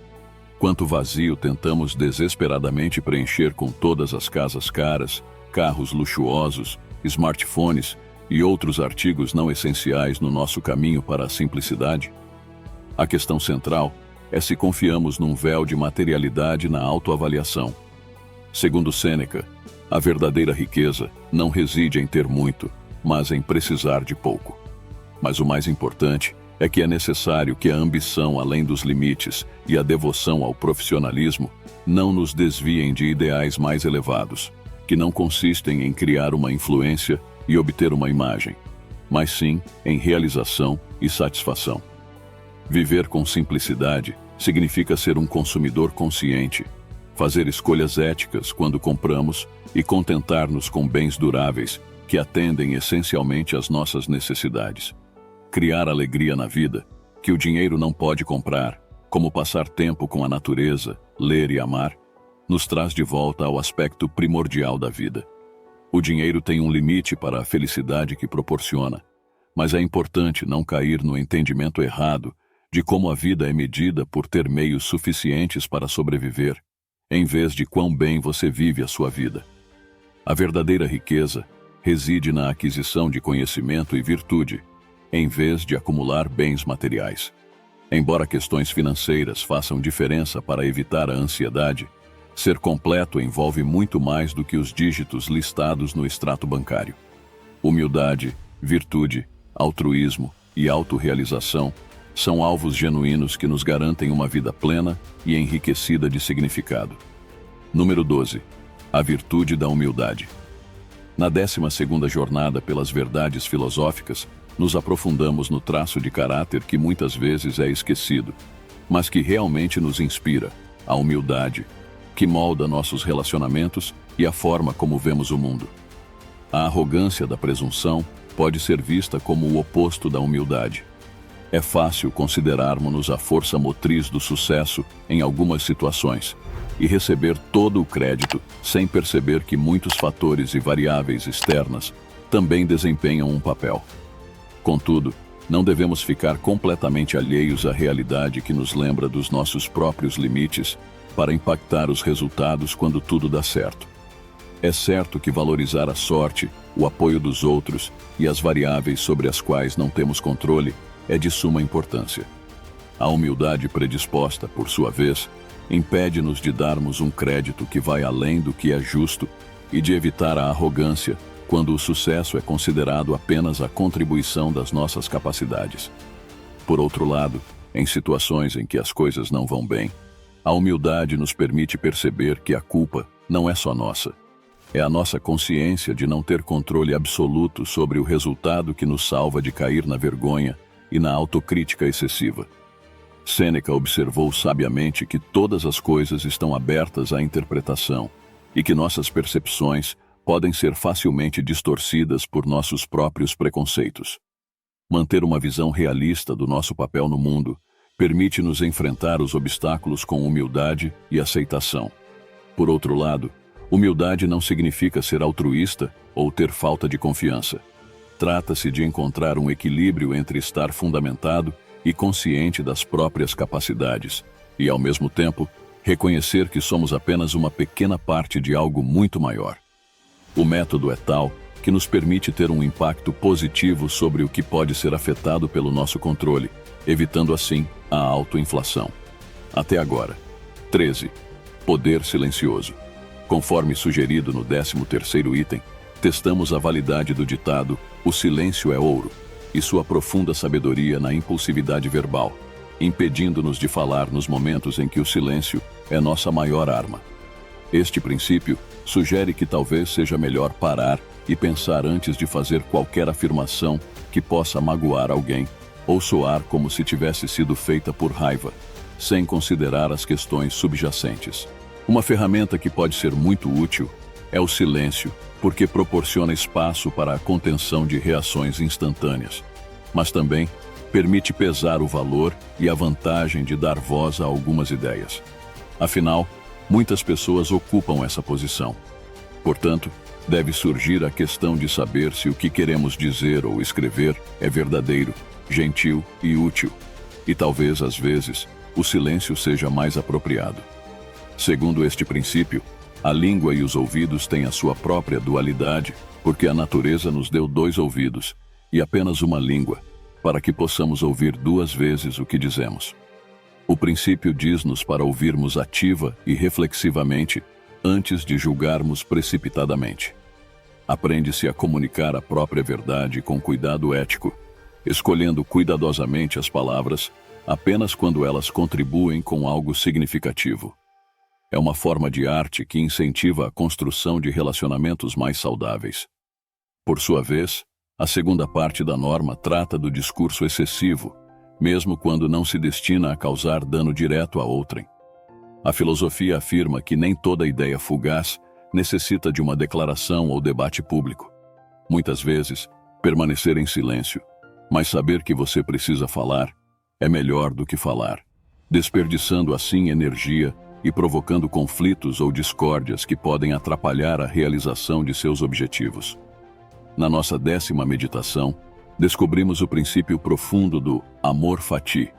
Quanto vazio tentamos desesperadamente preencher com todas as casas caras, carros luxuosos, smartphones e outros artigos não essenciais no nosso caminho para a simplicidade? A questão central é se confiamos num véu de materialidade na autoavaliação. Segundo Sêneca, a verdadeira riqueza não reside em ter muito, mas em precisar de pouco. Mas o mais importante é que é necessário que a ambição além dos limites e a devoção ao profissionalismo não nos desviem de ideais mais elevados, que não consistem em criar uma influência e obter uma imagem, mas sim em realização e satisfação. Viver com simplicidade significa ser um consumidor consciente, fazer escolhas éticas quando compramos e contentar-nos com bens duráveis que atendem essencialmente às nossas necessidades. Criar alegria na vida, que o dinheiro não pode comprar, como passar tempo com a natureza, ler e amar, nos traz de volta ao aspecto primordial da vida. O dinheiro tem um limite para a felicidade que proporciona, mas é importante não cair no entendimento errado de como a vida é medida por ter meios suficientes para sobreviver, em vez de quão bem você vive a sua vida. A verdadeira riqueza reside na aquisição de conhecimento e virtude, em vez de acumular bens materiais. Embora questões financeiras façam diferença para evitar a ansiedade, ser completo envolve muito mais do que os dígitos listados no extrato bancário. Humildade, virtude, altruísmo e autorrealização são alvos genuínos que nos garantem uma vida plena e enriquecida de significado. Número 12. A virtude da humildade. Na 12ª jornada pelas verdades filosóficas, nos aprofundamos no traço de caráter que muitas vezes é esquecido, mas que realmente nos inspira, a humildade, que molda nossos relacionamentos e a forma como vemos o mundo. A arrogância da presunção pode ser vista como o oposto da humildade. É fácil considerarmos-nos a força motriz do sucesso em algumas situações e receber todo o crédito sem perceber que muitos fatores e variáveis externas também desempenham um papel. Contudo, não devemos ficar completamente alheios à realidade que nos lembra dos nossos próprios limites para impactar os resultados quando tudo dá certo. É certo que valorizar a sorte, o apoio dos outros e as variáveis sobre as quais não temos controle é de suma importância. A humildade predisposta, por sua vez, impede-nos de darmos um crédito que vai além do que é justo e de evitar a arrogância quando o sucesso é considerado apenas a contribuição das nossas capacidades. Por outro lado, em situações em que as coisas não vão bem, a humildade nos permite perceber que a culpa não é só nossa. É a nossa consciência de não ter controle absoluto sobre o resultado que nos salva de cair na vergonha e na autocrítica excessiva. Sêneca observou sabiamente que todas as coisas estão abertas à interpretação e que nossas percepções podem ser facilmente distorcidas por nossos próprios preconceitos. Manter uma visão realista do nosso papel no mundo permite-nos enfrentar os obstáculos com humildade e aceitação. Por outro lado, humildade não significa ser altruísta ou ter falta de confiança. Trata-se de encontrar um equilíbrio entre estar fundamentado e consciente das próprias capacidades, e, ao mesmo tempo, reconhecer que somos apenas uma pequena parte de algo muito maior. O método é tal que nos permite ter um impacto positivo sobre o que pode ser afetado pelo nosso controle, evitando assim a autoinflação. Até agora. 13. Poder silencioso. Conforme sugerido no 13º item, testamos a validade do ditado "O silêncio é ouro" e sua profunda sabedoria na impulsividade verbal, impedindo-nos de falar nos momentos em que o silêncio é nossa maior arma. Este princípio sugere que talvez seja melhor parar e pensar antes de fazer qualquer afirmação que possa magoar alguém ou soar como se tivesse sido feita por raiva, sem considerar as questões subjacentes. Uma ferramenta que pode ser muito útil é o silêncio, porque proporciona espaço para a contenção de reações instantâneas, mas também permite pesar o valor e a vantagem de dar voz a algumas ideias. Afinal, muitas pessoas ocupam essa posição. Portanto, deve surgir a questão de saber se o que queremos dizer ou escrever é verdadeiro, gentil e útil, e talvez, às vezes, o silêncio seja mais apropriado. Segundo este princípio, a língua e os ouvidos têm a sua própria dualidade, porque a natureza nos deu 2 ouvidos e apenas uma língua, para que possamos ouvir 2 vezes o que dizemos. O princípio diz-nos para ouvirmos ativa e reflexivamente antes de julgarmos precipitadamente. Aprende-se a comunicar a própria verdade com cuidado ético, escolhendo cuidadosamente as palavras apenas quando elas contribuem com algo significativo. É uma forma de arte que incentiva a construção de relacionamentos mais saudáveis. Por sua vez, a segunda parte da norma trata do discurso excessivo, mesmo quando não se destina a causar dano direto a outrem. A filosofia afirma que nem toda ideia fugaz necessita de uma declaração ou debate público. Muitas vezes, permanecer em silêncio, mas saber que você precisa falar, é melhor do que falar, desperdiçando assim energia e provocando conflitos ou discórdias que podem atrapalhar a realização de seus objetivos. Na nossa 10ª meditação, descobrimos o princípio profundo do amor fati,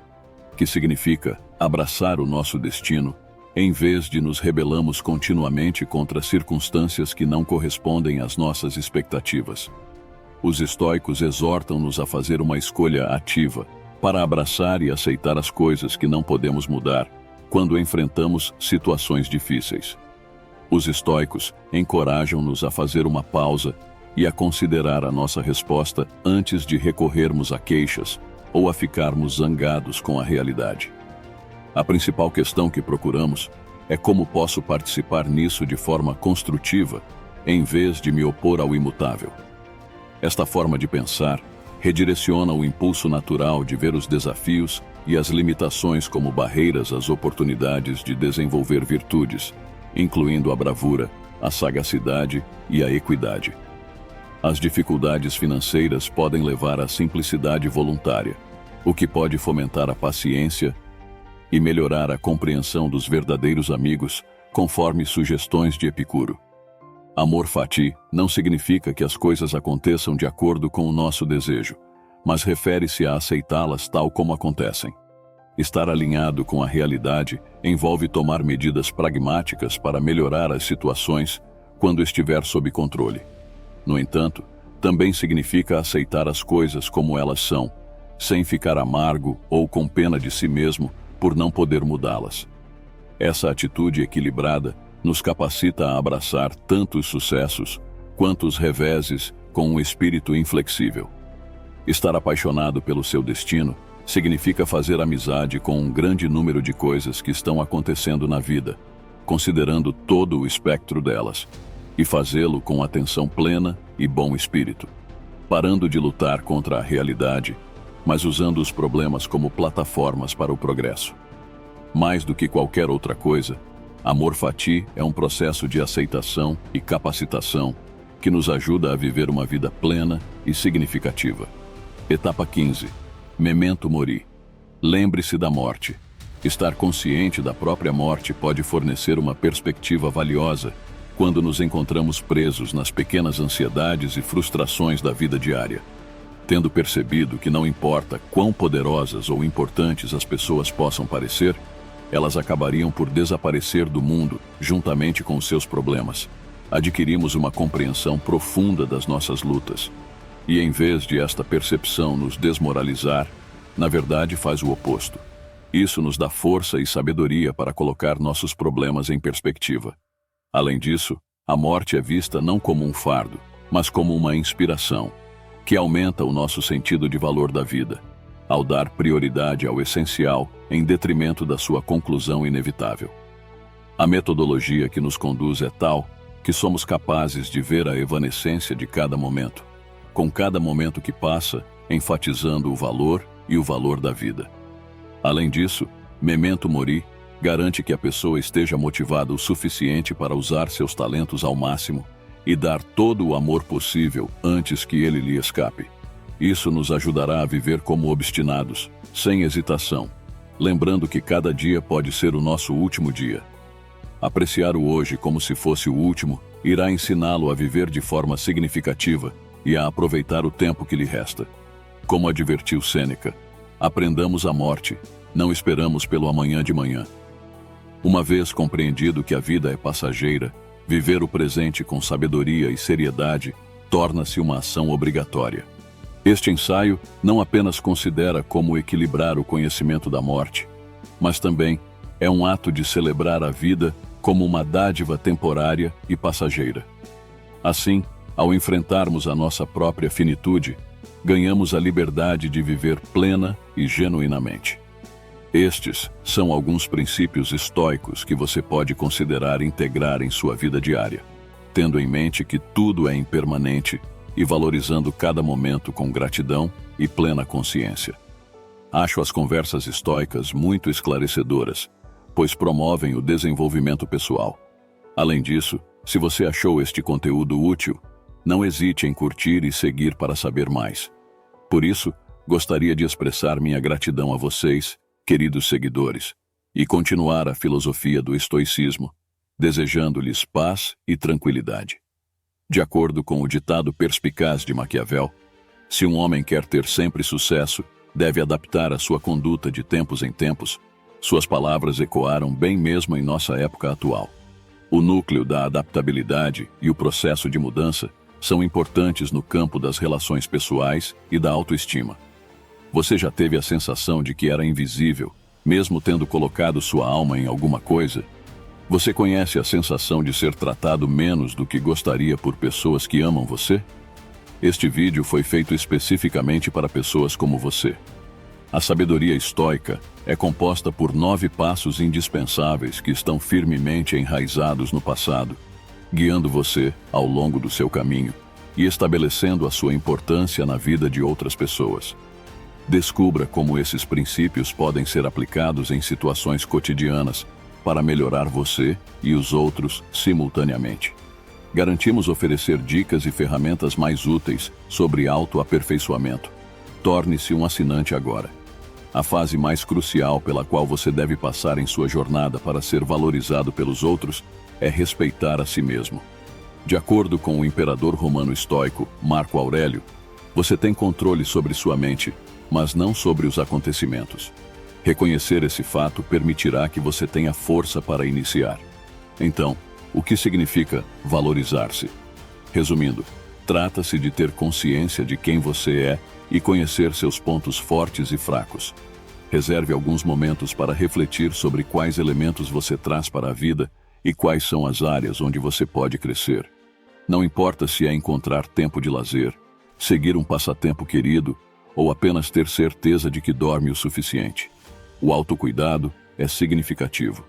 que significa abraçar o nosso destino, em vez de nos rebelamos continuamente contra circunstâncias que não correspondem às nossas expectativas. Os estoicos exortam-nos a fazer uma escolha ativa, para abraçar e aceitar as coisas que não podemos mudar, quando enfrentamos situações difíceis. Os estoicos encorajam-nos a fazer uma pausa e a considerar a nossa resposta antes de recorrermos a queixas ou a ficarmos zangados com a realidade. A principal questão que procuramos é como posso participar nisso de forma construtiva, em vez de me opor ao imutável. Esta forma de pensar redireciona o impulso natural de ver os desafios e as limitações como barreiras às oportunidades de desenvolver virtudes, incluindo a bravura, a sagacidade e a equidade. As dificuldades financeiras podem levar à simplicidade voluntária, o que pode fomentar a paciência e melhorar a compreensão dos verdadeiros amigos, conforme sugestões de Epicuro. Amor fati não significa que as coisas aconteçam de acordo com o nosso desejo, mas refere-se a aceitá-las tal como acontecem. Estar alinhado com a realidade envolve tomar medidas pragmáticas para melhorar as situações quando estiver sob controle. No entanto, também significa aceitar as coisas como elas são, sem ficar amargo ou com pena de si mesmo por não poder mudá-las. Essa atitude equilibrada nos capacita a abraçar tanto os sucessos quanto os reveses com um espírito inflexível. Estar apaixonado pelo seu destino significa fazer amizade com um grande número de coisas que estão acontecendo na vida, considerando todo o espectro delas, e fazê-lo com atenção plena e bom espírito, parando de lutar contra a realidade, mas usando os problemas como plataformas para o progresso. Mais do que qualquer outra coisa, amor fati é um processo de aceitação e capacitação que nos ajuda a viver uma vida plena e significativa. Etapa 15. Memento mori. Lembre-se da morte. Estar consciente da própria morte pode fornecer uma perspectiva valiosa quando nos encontramos presos nas pequenas ansiedades e frustrações da vida diária. Tendo percebido que não importa quão poderosas ou importantes as pessoas possam parecer, elas acabariam por desaparecer do mundo juntamente com os seus problemas. Adquirimos uma compreensão profunda das nossas lutas. E em vez de esta percepção nos desmoralizar, na verdade faz o oposto. Isso nos dá força e sabedoria para colocar nossos problemas em perspectiva. Além disso, a morte é vista não como um fardo, mas como uma inspiração, que aumenta o nosso sentido de valor da vida, ao dar prioridade ao essencial em detrimento da sua conclusão inevitável. A metodologia que nos conduz é tal que somos capazes de ver a evanescência de cada momento, com cada momento que passa, enfatizando o valor e o valor da vida. Além disso, memento mori garante que a pessoa esteja motivada o suficiente para usar seus talentos ao máximo e dar todo o amor possível antes que ele lhe escape. Isso nos ajudará a viver como obstinados, sem hesitação, lembrando que cada dia pode ser o nosso último dia. Apreciar o hoje como se fosse o último irá ensiná-lo a viver de forma significativa e a aproveitar o tempo que lhe resta. Como advertiu Sêneca, aprendamos a morte, não esperamos pelo amanhã de manhã. Uma vez compreendido que a vida é passageira, viver o presente com sabedoria e seriedade torna-se uma ação obrigatória. Este ensaio não apenas considera como equilibrar o conhecimento da morte, mas também é um ato de celebrar a vida como uma dádiva temporária e passageira. Assim, ao enfrentarmos a nossa própria finitude, ganhamos a liberdade de viver plena e genuinamente. Estes são alguns princípios estoicos que você pode considerar integrar em sua vida diária, tendo em mente que tudo é impermanente e valorizando cada momento com gratidão e plena consciência. Acho as conversas estoicas muito esclarecedoras, pois promovem o desenvolvimento pessoal. Além disso, se você achou este conteúdo útil, não hesite em curtir e seguir para saber mais. Por isso, gostaria de expressar minha gratidão a vocês, queridos seguidores, e continuar a filosofia do estoicismo, desejando-lhes paz e tranquilidade. De acordo com o ditado perspicaz de Maquiavel, se um homem quer ter sempre sucesso, deve adaptar a sua conduta de tempos em tempos. Suas palavras ecoaram bem mesmo em nossa época atual. O núcleo da adaptabilidade e o processo de mudança são importantes no campo das relações pessoais e da autoestima. Você já teve a sensação de que era invisível, mesmo tendo colocado sua alma em alguma coisa? Você conhece a sensação de ser tratado menos do que gostaria por pessoas que amam você? Este vídeo foi feito especificamente para pessoas como você. A sabedoria estoica é composta por 9 passos indispensáveis que estão firmemente enraizados no passado, guiando você ao longo do seu caminho e estabelecendo a sua importância na vida de outras pessoas. Descubra como esses princípios podem ser aplicados em situações cotidianas para melhorar você e os outros simultaneamente. Garantimos oferecer dicas e ferramentas mais úteis sobre autoaperfeiçoamento. Torne-se um assinante agora. A fase mais crucial pela qual você deve passar em sua jornada para ser valorizado pelos outros é respeitar a si mesmo. De acordo com o imperador romano estoico Marco Aurélio, você tem controle sobre sua mente, mas não sobre os acontecimentos. Reconhecer esse fato permitirá que você tenha força para iniciar. Então, o que significa valorizar-se? Resumindo, trata-se de ter consciência de quem você é e conhecer seus pontos fortes e fracos. Reserve alguns momentos para refletir sobre quais elementos você traz para a vida e quais são as áreas onde você pode crescer. Não importa se é encontrar tempo de lazer, seguir um passatempo querido ou apenas ter certeza de que dorme o suficiente. O autocuidado é significativo.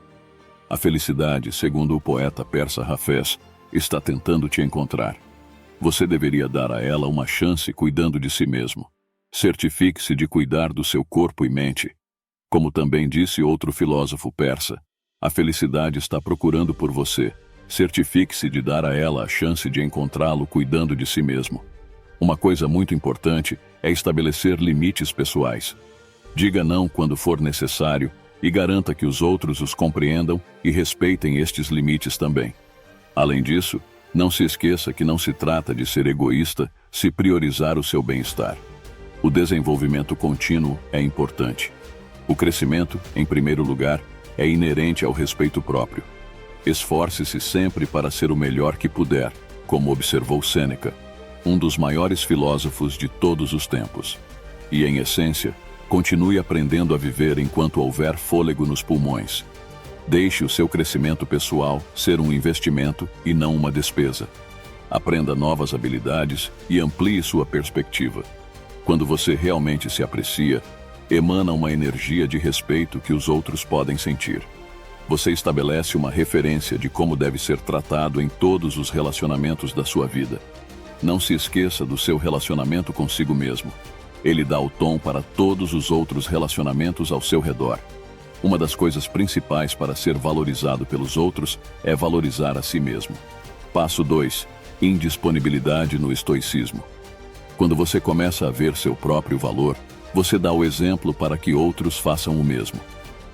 A felicidade, segundo o poeta persa Hafez, está tentando te encontrar. Você deveria dar a ela uma chance cuidando de si mesmo. Certifique-se de cuidar do seu corpo e mente. Como também disse outro filósofo persa, a felicidade está procurando por você. Certifique-se de dar a ela a chance de encontrá-lo cuidando de si mesmo. Uma coisa muito importante é estabelecer limites pessoais. Diga não quando for necessário e garanta que os outros os compreendam e respeitem estes limites também. Além disso, não se esqueça que não se trata de ser egoísta se priorizar o seu bem-estar. O desenvolvimento contínuo é importante. O crescimento, em primeiro lugar, é inerente ao respeito próprio. Esforce-se sempre para ser o melhor que puder, como observou Sêneca, um dos maiores filósofos de todos os tempos. E, em essência, continue aprendendo a viver enquanto houver fôlego nos pulmões. Deixe o seu crescimento pessoal ser um investimento e não uma despesa. Aprenda novas habilidades e amplie sua perspectiva. Quando você realmente se aprecia, emana uma energia de respeito que os outros podem sentir. Você estabelece uma referência de como deve ser tratado em todos os relacionamentos da sua vida. Não se esqueça do seu relacionamento consigo mesmo. Ele dá o tom para todos os outros relacionamentos ao seu redor. Uma das coisas principais para ser valorizado pelos outros é valorizar a si mesmo. Passo 2. Indisponibilidade no estoicismo. Quando você começa a ver seu próprio valor, você dá o exemplo para que outros façam o mesmo.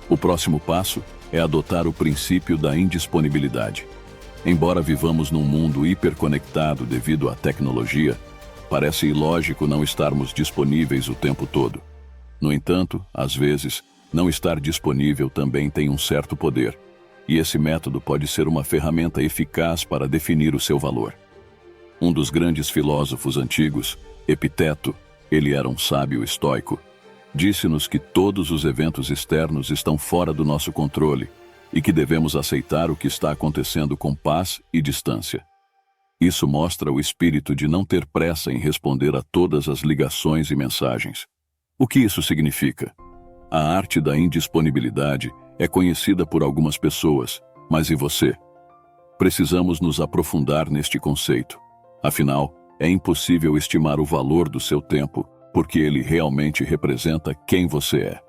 O próximo passo é adotar o princípio da indisponibilidade. Embora vivamos num mundo hiperconectado devido à tecnologia, parece ilógico não estarmos disponíveis o tempo todo. No entanto, às vezes, não estar disponível também tem um certo poder, e esse método pode ser uma ferramenta eficaz para definir o seu valor. Um dos grandes filósofos antigos, Epiteto, ele era um sábio estoico, disse-nos que todos os eventos externos estão fora do nosso controle e que devemos aceitar o que está acontecendo com paz e distância. Isso mostra o espírito de não ter pressa em responder a todas as ligações e mensagens. O que isso significa? A arte da indisponibilidade é conhecida por algumas pessoas, mas e você? Precisamos nos aprofundar neste conceito. Afinal, é impossível estimar o valor do seu tempo, porque ele realmente representa quem você é.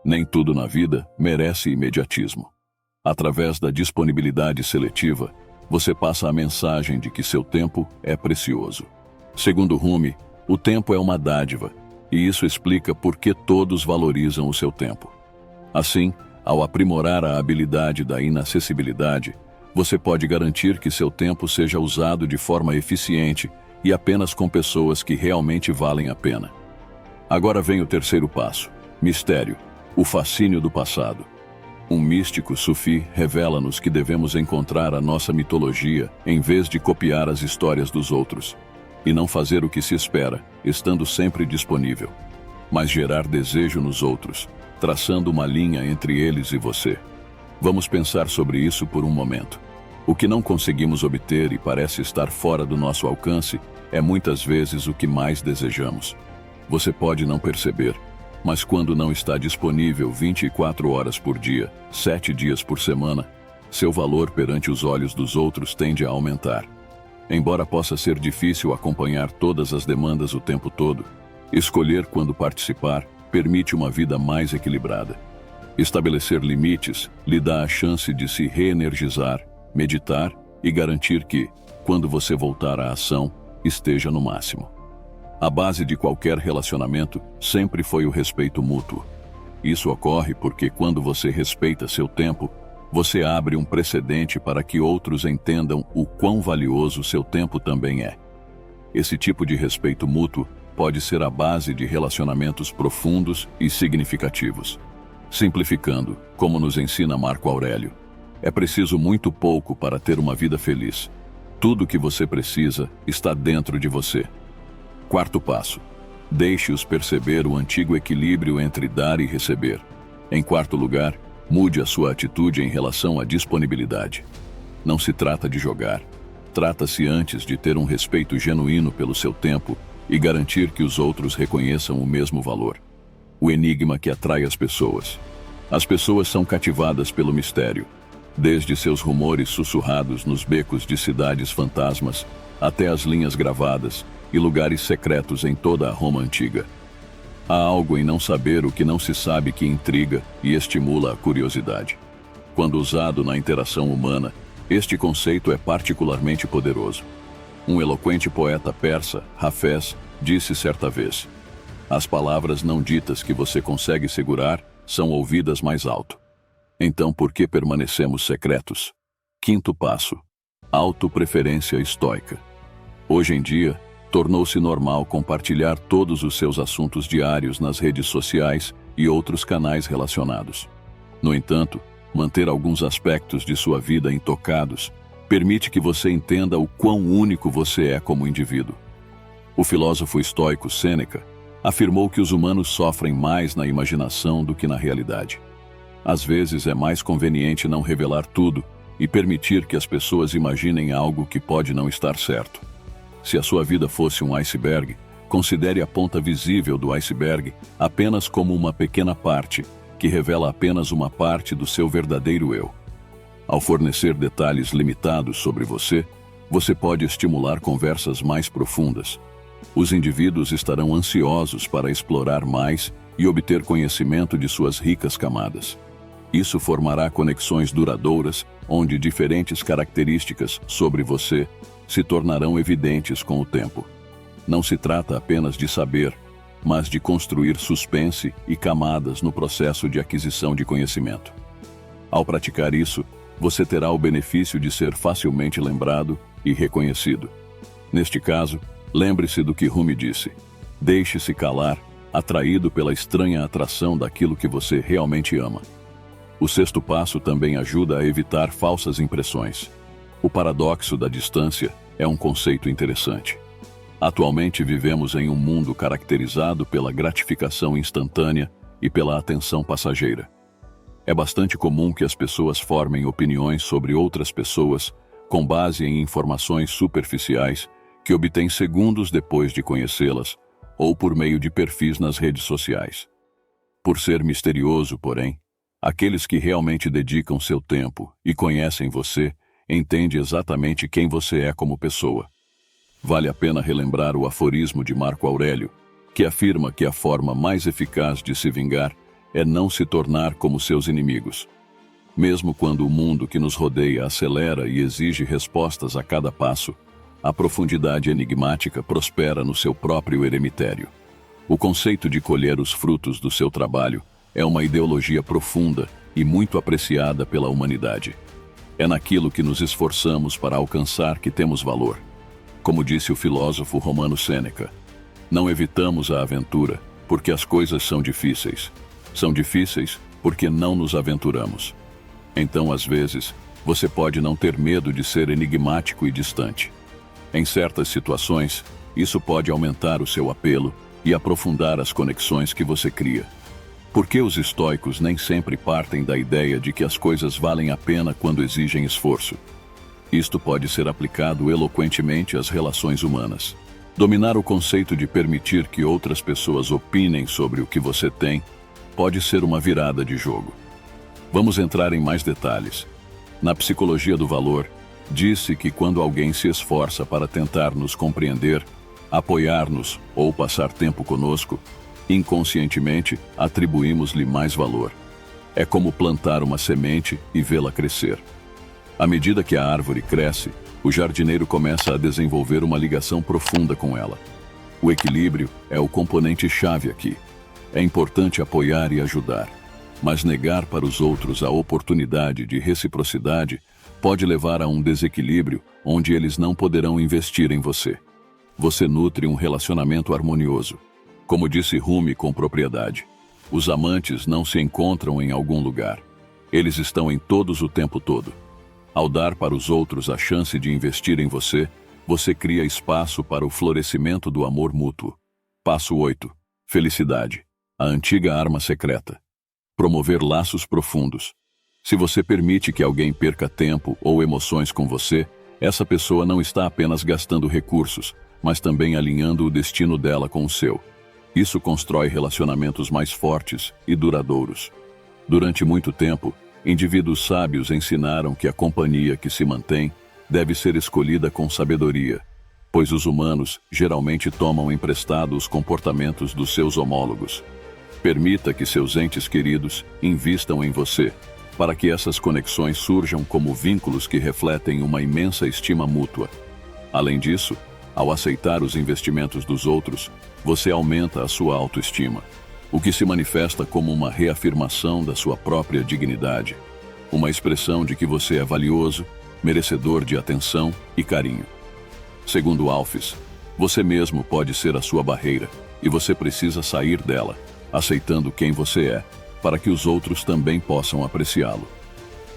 Nem tudo na vida merece imediatismo. Através da disponibilidade seletiva, você passa a mensagem de que seu tempo é precioso. Segundo Rumi, o tempo é uma dádiva, e isso explica por que todos valorizam o seu tempo. Assim, ao aprimorar a habilidade da inacessibilidade, você pode garantir que seu tempo seja usado de forma eficiente e apenas com pessoas que realmente valem a pena. Agora vem o terceiro passo: mistério, o fascínio do passado. Um místico sufi revela-nos que devemos encontrar a nossa mitologia em vez de copiar as histórias dos outros, e não fazer o que se espera, estando sempre disponível, mas gerar desejo nos outros, traçando uma linha entre eles e você. Vamos pensar sobre isso por um momento. O que não conseguimos obter e parece estar fora do nosso alcance é muitas vezes o que mais desejamos. Você pode não perceber, mas quando não está disponível 24 horas por dia, 7 dias por semana, seu valor perante os olhos dos outros tende a aumentar. Embora possa ser difícil acompanhar todas as demandas o tempo todo, escolher quando participar permite uma vida mais equilibrada. Estabelecer limites lhe dá a chance de se reenergizar, meditar e garantir que, quando você voltar à ação, esteja no máximo. A base de qualquer relacionamento sempre foi o respeito mútuo. Isso ocorre porque quando você respeita seu tempo, você abre um precedente para que outros entendam o quão valioso seu tempo também é. Esse tipo de respeito mútuo pode ser a base de relacionamentos profundos e significativos. Simplificando, como nos ensina Marco Aurélio, é preciso muito pouco para ter uma vida feliz. Tudo o que você precisa está dentro de você. Quarto passo: deixe-os perceber o antigo equilíbrio entre dar e receber. Em quarto lugar, mude a sua atitude em relação à disponibilidade. Não se trata de jogar. Trata-se antes de ter um respeito genuíno pelo seu tempo e garantir que os outros reconheçam o mesmo valor. O enigma que atrai as pessoas. As pessoas são cativadas pelo mistério, desde seus rumores sussurrados nos becos de cidades fantasmas até as linhas gravadas e lugares secretos em toda a Roma antiga. Há algo em não saber o que não se sabe que intriga e estimula a curiosidade. Quando usado na interação humana, este conceito é particularmente poderoso. Um eloquente poeta persa, Hafez, disse certa vez: "As palavras não ditas que você consegue segurar são ouvidas mais alto. Então por que permanecemos secretos?" Quinto passo: autopreferência estoica. Hoje em dia, tornou-se normal compartilhar todos os seus assuntos diários nas redes sociais e outros canais relacionados. No entanto, manter alguns aspectos de sua vida intocados permite que você entenda o quão único você é como indivíduo. O filósofo estoico Sêneca afirmou que os humanos sofrem mais na imaginação do que na realidade. Às vezes é mais conveniente não revelar tudo e permitir que as pessoas imaginem algo que pode não estar certo. Se a sua vida fosse um iceberg, considere a ponta visível do iceberg apenas como uma pequena parte, que revela apenas uma parte do seu verdadeiro eu. Ao fornecer detalhes limitados sobre você, você pode estimular conversas mais profundas. Os indivíduos estarão ansiosos para explorar mais e obter conhecimento de suas ricas camadas. Isso formará conexões duradouras, onde diferentes características sobre você se tornarão evidentes com o tempo. Não se trata apenas de saber, mas de construir suspense e camadas no processo de aquisição de conhecimento. Ao praticar isso, você terá o benefício de ser facilmente lembrado e reconhecido. Neste caso, lembre-se do que Rumi disse: deixe-se calar, atraído pela estranha atração daquilo que você realmente ama. O sexto passo também ajuda a evitar falsas impressões. O paradoxo da distância é um conceito interessante. Atualmente vivemos em um mundo caracterizado pela gratificação instantânea e pela atenção passageira. É bastante comum que as pessoas formem opiniões sobre outras pessoas com base em informações superficiais que obtêm segundos depois de conhecê-las ou por meio de perfis nas redes sociais. Por ser misterioso, porém, aqueles que realmente dedicam seu tempo e conhecem você entendem exatamente quem você é como pessoa. Vale a pena relembrar o aforismo de Marco Aurélio, que afirma que a forma mais eficaz de se vingar é não se tornar como seus inimigos. Mesmo quando o mundo que nos rodeia acelera e exige respostas a cada passo, a profundidade enigmática prospera no seu próprio eremitério. O conceito de colher os frutos do seu trabalho é uma ideologia profunda e muito apreciada pela humanidade. É naquilo que nos esforçamos para alcançar que temos valor. Como disse o filósofo romano Sêneca, não evitamos a aventura porque as coisas são difíceis. São difíceis porque não nos aventuramos. Então, às vezes, você pode não ter medo de ser enigmático e distante. Em certas situações, isso pode aumentar o seu apelo e aprofundar as conexões que você cria. Porque os estoicos nem sempre partem da ideia de que as coisas valem a pena quando exigem esforço. Isto pode ser aplicado eloquentemente às relações humanas. Dominar o conceito de permitir que outras pessoas opinem sobre o que você tem pode ser uma virada de jogo. Vamos entrar em mais detalhes. Na psicologia do valor, disse que quando alguém se esforça para tentar nos compreender, apoiar-nos ou passar tempo conosco, inconscientemente atribuímos-lhe mais valor. É como plantar uma semente e vê-la crescer. À medida que a árvore cresce, o jardineiro começa a desenvolver uma ligação profunda com ela. O equilíbrio é o componente-chave aqui. É importante apoiar e ajudar, mas negar para os outros a oportunidade de reciprocidade pode levar a um desequilíbrio onde eles não poderão investir em você. Você nutre um relacionamento harmonioso. Como disse Rumi com propriedade, os amantes não se encontram em algum lugar. Eles estão em todos o tempo todo. Ao dar para os outros a chance de investir em você, você cria espaço para o florescimento do amor mútuo. Passo 8. Felicidade. A antiga arma secreta. Promover laços profundos. Se você permite que alguém perca tempo ou emoções com você, essa pessoa não está apenas gastando recursos, mas também alinhando o destino dela com o seu. Isso constrói relacionamentos mais fortes e duradouros. Durante muito tempo, indivíduos sábios ensinaram que a companhia que se mantém deve ser escolhida com sabedoria, pois os humanos geralmente tomam emprestado os comportamentos dos seus homólogos. Permita que seus entes queridos invistam em você, para que essas conexões surjam como vínculos que refletem uma imensa estima mútua. Além disso, ao aceitar os investimentos dos outros, você aumenta a sua autoestima, o que se manifesta como uma reafirmação da sua própria dignidade, uma expressão de que você é valioso, merecedor de atenção e carinho. Segundo Alphys, você mesmo pode ser a sua barreira, e você precisa sair dela, aceitando quem você é, para que os outros também possam apreciá-lo.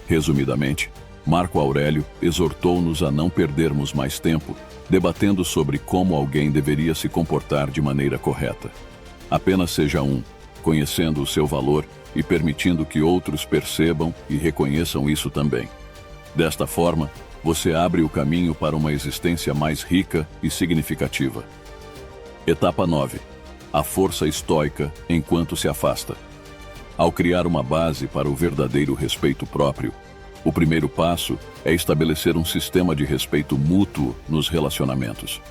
Resumidamente, Marco Aurélio exortou-nos a não perdermos mais tempo debatendo sobre como alguém deveria se comportar de maneira correta. Apenas seja conhecendo o seu valor e permitindo que outros percebam e reconheçam isso também. Desta forma, você abre o caminho para uma existência mais rica e significativa. Etapa 9. A força estoica enquanto se afasta. Ao criar uma base para o verdadeiro respeito próprio, o primeiro passo é estabelecer um sistema de respeito mútuo nos relacionamentos.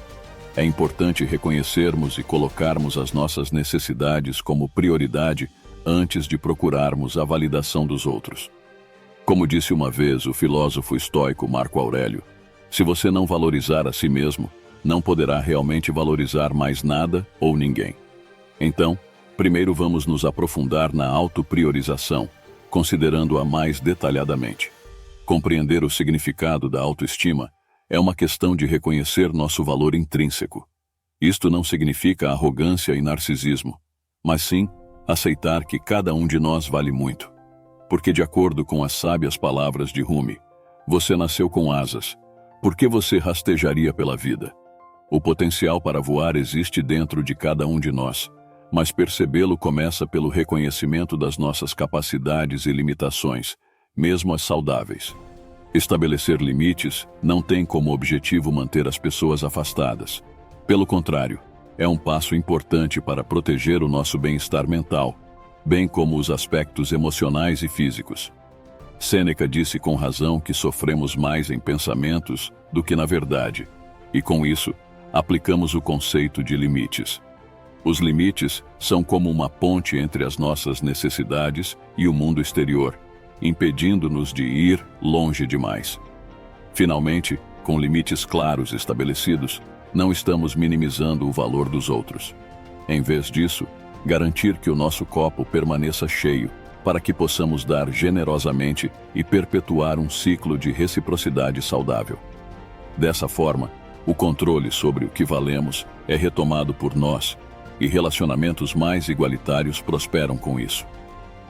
É importante reconhecermos e colocarmos as nossas necessidades como prioridade antes de procurarmos a validação dos outros. Como disse uma vez o filósofo estoico Marco Aurélio, se você não valorizar a si mesmo, não poderá realmente valorizar mais nada ou ninguém. Então, primeiro vamos nos aprofundar na autopriorização, considerando-a mais detalhadamente. Compreender o significado da autoestima é uma questão de reconhecer nosso valor intrínseco. Isto não significa arrogância e narcisismo, mas sim aceitar que cada um de nós vale muito. Porque, de acordo com as sábias palavras de Rumi, você nasceu com asas. Por que você rastejaria pela vida? O potencial para voar existe dentro de cada um de nós, mas percebê-lo começa pelo reconhecimento das nossas capacidades e limitações, mesmo as saudáveis. Estabelecer limites não tem como objetivo manter as pessoas afastadas. Pelo contrário, é um passo importante para proteger o nosso bem-estar mental, bem como os aspectos emocionais e físicos. Sêneca disse com razão que sofremos mais em pensamentos do que na verdade, e com isso, aplicamos o conceito de limites. Os limites são como uma ponte entre as nossas necessidades e o mundo exterior, impedindo-nos de ir longe demais. Finalmente, com limites claros estabelecidos, não estamos minimizando o valor dos outros. Em vez disso, garantir que o nosso copo permaneça cheio, para que possamos dar generosamente e perpetuar um ciclo de reciprocidade saudável. Dessa forma, o controle sobre o que valemos é retomado por nós, e relacionamentos mais igualitários prosperam com isso.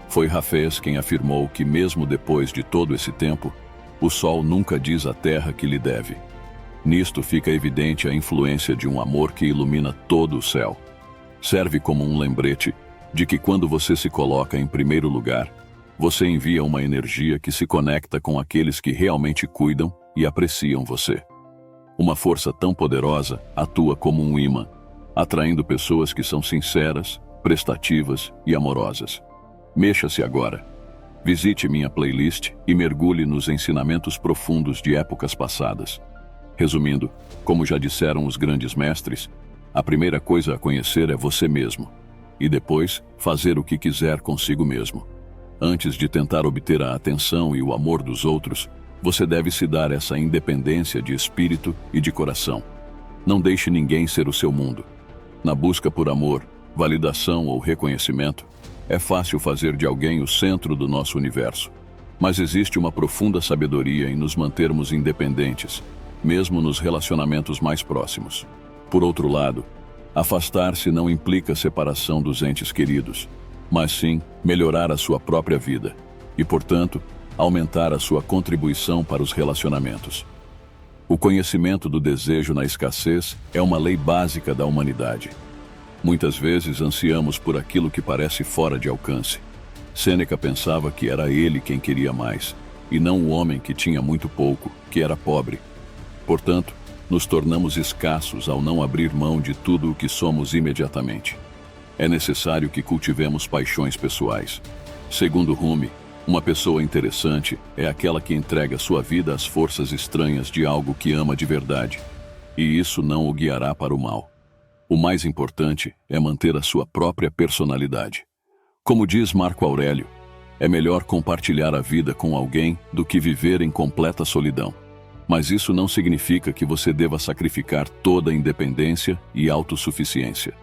Foi Hafez quem afirmou que, mesmo depois de todo esse tempo, o sol nunca diz à terra que lhe deve. Nisto fica evidente a influência de um amor que ilumina todo o céu. Serve como um lembrete de que quando você se coloca em primeiro lugar, você envia uma energia que se conecta com aqueles que realmente cuidam e apreciam você. Uma força tão poderosa atua como um imã, atraindo pessoas que são sinceras, prestativas e amorosas. Mexa-se agora. Visite minha playlist e mergulhe nos ensinamentos profundos de épocas passadas. Resumindo, como já disseram os grandes mestres, a primeira coisa a conhecer é você mesmo, e depois fazer o que quiser consigo mesmo. Antes de tentar obter a atenção e o amor dos outros, você deve se dar essa independência de espírito e de coração. Não deixe ninguém ser o seu mundo. Na busca por amor, validação ou reconhecimento, é fácil fazer de alguém o centro do nosso universo. Mas existe uma profunda sabedoria em nos mantermos independentes, mesmo nos relacionamentos mais próximos. Por outro lado, afastar-se não implica separação dos entes queridos, mas sim melhorar a sua própria vida e, portanto, aumentar a sua contribuição para os relacionamentos. O conhecimento do desejo na escassez é uma lei básica da humanidade. Muitas vezes ansiamos por aquilo que parece fora de alcance. Sêneca pensava que era ele quem queria mais, e não o homem que tinha muito pouco, que era pobre. Portanto, nos tornamos escassos ao não abrir mão de tudo o que somos imediatamente. É necessário que cultivemos paixões pessoais. Segundo Rumi, uma pessoa interessante é aquela que entrega sua vida às forças estranhas de algo que ama de verdade, e isso não o guiará para o mal. O mais importante é manter a sua própria personalidade. Como diz Marco Aurélio, é melhor compartilhar a vida com alguém do que viver em completa solidão. Mas isso não significa que você deva sacrificar toda a independência e autossuficiência.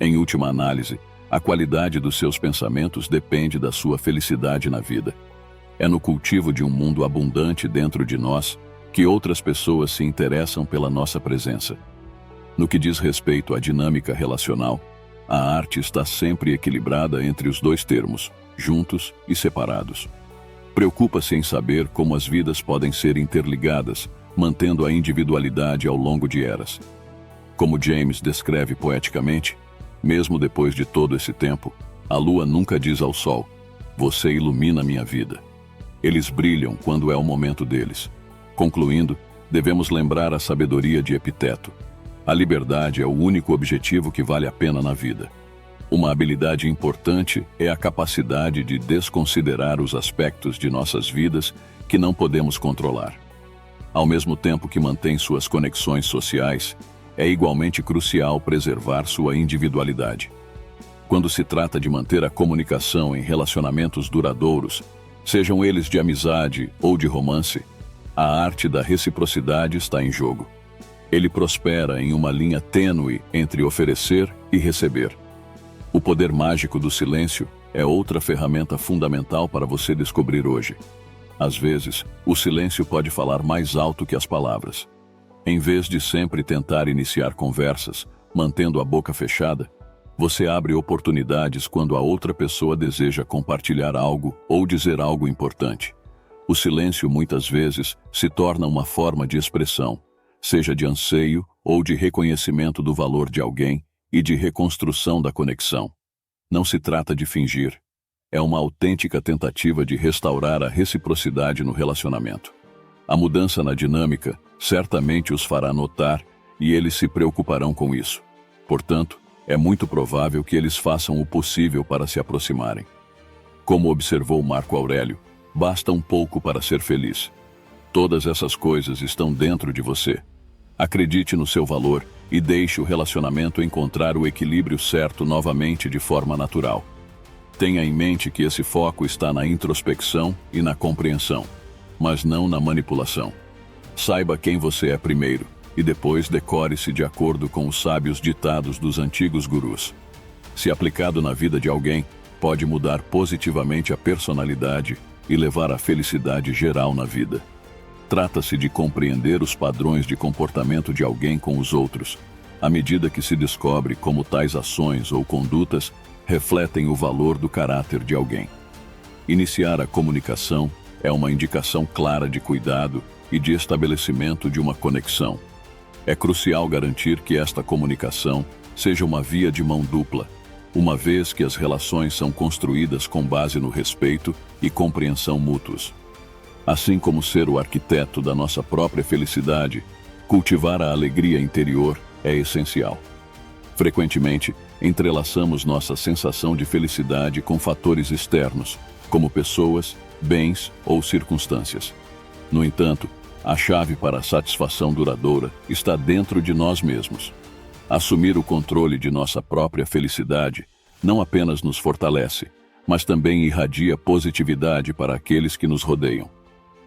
Em última análise, a qualidade dos seus pensamentos depende da sua felicidade na vida. É no cultivo de um mundo abundante dentro de nós que outras pessoas se interessam pela nossa presença. No que diz respeito à dinâmica relacional, a arte está sempre equilibrada entre os dois termos, juntos e separados. Preocupa-se em saber como as vidas podem ser interligadas, mantendo a individualidade ao longo de eras. Como James descreve poeticamente, mesmo depois de todo esse tempo, a lua nunca diz ao sol: "Você ilumina minha vida." Eles brilham quando é o momento deles. Concluindo, devemos lembrar a sabedoria de Epiteto: a liberdade é o único objetivo que vale a pena na vida. Uma habilidade importante é a capacidade de desconsiderar os aspectos de nossas vidas que não podemos controlar. Ao mesmo tempo que mantém suas conexões sociais, é igualmente crucial preservar sua individualidade. Quando se trata de manter a comunicação em relacionamentos duradouros, sejam eles de amizade ou de romance, a arte da reciprocidade está em jogo. Ele prospera em uma linha tênue entre oferecer e receber. O poder mágico do silêncio é outra ferramenta fundamental para você descobrir hoje. Às vezes, o silêncio pode falar mais alto que as palavras. Em vez de sempre tentar iniciar conversas, mantendo a boca fechada, você abre oportunidades quando a outra pessoa deseja compartilhar algo ou dizer algo importante. O silêncio muitas vezes se torna uma forma de expressão, seja de anseio ou de reconhecimento do valor de alguém e de reconstrução da conexão. Não se trata de fingir. É uma autêntica tentativa de restaurar a reciprocidade no relacionamento. A mudança na dinâmica certamente os fará notar e eles se preocuparão com isso. Portanto, é muito provável que eles façam o possível para se aproximarem. Como observou Marco Aurélio, basta um pouco para ser feliz. Todas essas coisas estão dentro de você. Acredite no seu valor e deixe o relacionamento encontrar o equilíbrio certo novamente de forma natural. Tenha em mente que esse foco está na introspecção e na compreensão, mas não na manipulação. Saiba quem você é primeiro, e depois decore-se de acordo com os sábios ditados dos antigos gurus. Se aplicado na vida de alguém, pode mudar positivamente a personalidade e levar à felicidade geral na vida. Trata-se de compreender os padrões de comportamento de alguém com os outros, à medida que se descobre como tais ações ou condutas refletem o valor do caráter de alguém. Iniciar a comunicação é uma indicação clara de cuidado e de estabelecimento de uma conexão. É crucial garantir que esta comunicação seja uma via de mão dupla. uma vez que as relações são construídas com base no respeito e compreensão mútuos. Assim como ser o arquiteto da nossa própria felicidade, cultivar a alegria interior é essencial. Frequentemente, entrelaçamos nossa sensação de felicidade com fatores externos, como pessoas, bens ou circunstâncias. No entanto, a chave para a satisfação duradoura está dentro de nós mesmos. Assumir o controle de nossa própria felicidade não apenas nos fortalece, mas também irradia positividade para aqueles que nos rodeiam.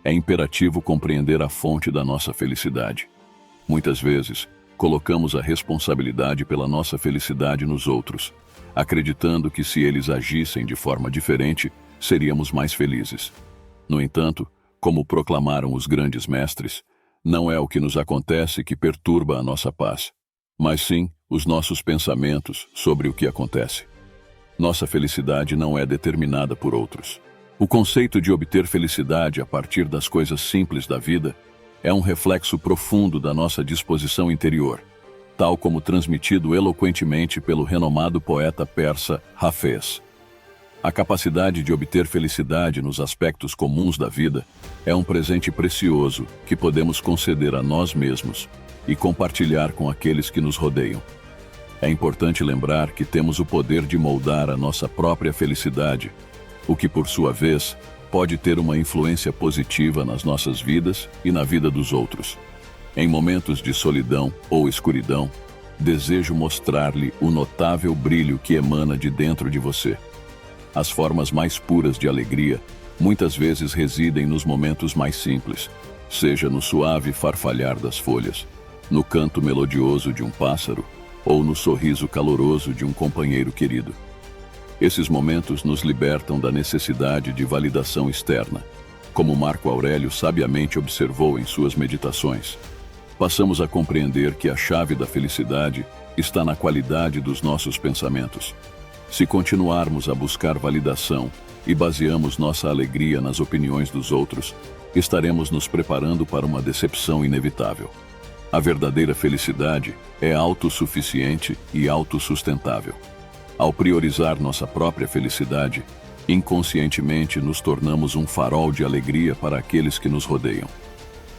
É imperativo compreender a fonte da nossa felicidade. Muitas vezes, colocamos a responsabilidade pela nossa felicidade nos outros, acreditando que se eles agissem de forma diferente, seríamos mais felizes. No entanto, como proclamaram os grandes mestres, não é o que nos acontece que perturba a nossa paz, mas sim os nossos pensamentos sobre o que acontece. Nossa felicidade não é determinada por outros. O conceito de obter felicidade a partir das coisas simples da vida é um reflexo profundo da nossa disposição interior, tal como transmitido eloquentemente pelo renomado poeta persa Hafez. A capacidade de obter felicidade nos aspectos comuns da vida é um presente precioso que podemos conceder a nós mesmos e compartilhar com aqueles que nos rodeiam. É importante lembrar que temos o poder de moldar a nossa própria felicidade, o que, por sua vez, pode ter uma influência positiva nas nossas vidas e na vida dos outros. Em momentos de solidão ou escuridão, desejo mostrar-lhe o notável brilho que emana de dentro de você. As formas mais puras de alegria muitas vezes residem nos momentos mais simples, seja no suave farfalhar das folhas, no canto melodioso de um pássaro ou no sorriso caloroso de um companheiro querido. Esses momentos nos libertam da necessidade de validação externa, como Marco Aurélio sabiamente observou em suas meditações. Passamos a compreender que a chave da felicidade está na qualidade dos nossos pensamentos. Se continuarmos a buscar validação e baseamos nossa alegria nas opiniões dos outros, estaremos nos preparando para uma decepção inevitável. A verdadeira felicidade é autossuficiente e autossustentável. Ao priorizar nossa própria felicidade, inconscientemente nos tornamos um farol de alegria para aqueles que nos rodeiam.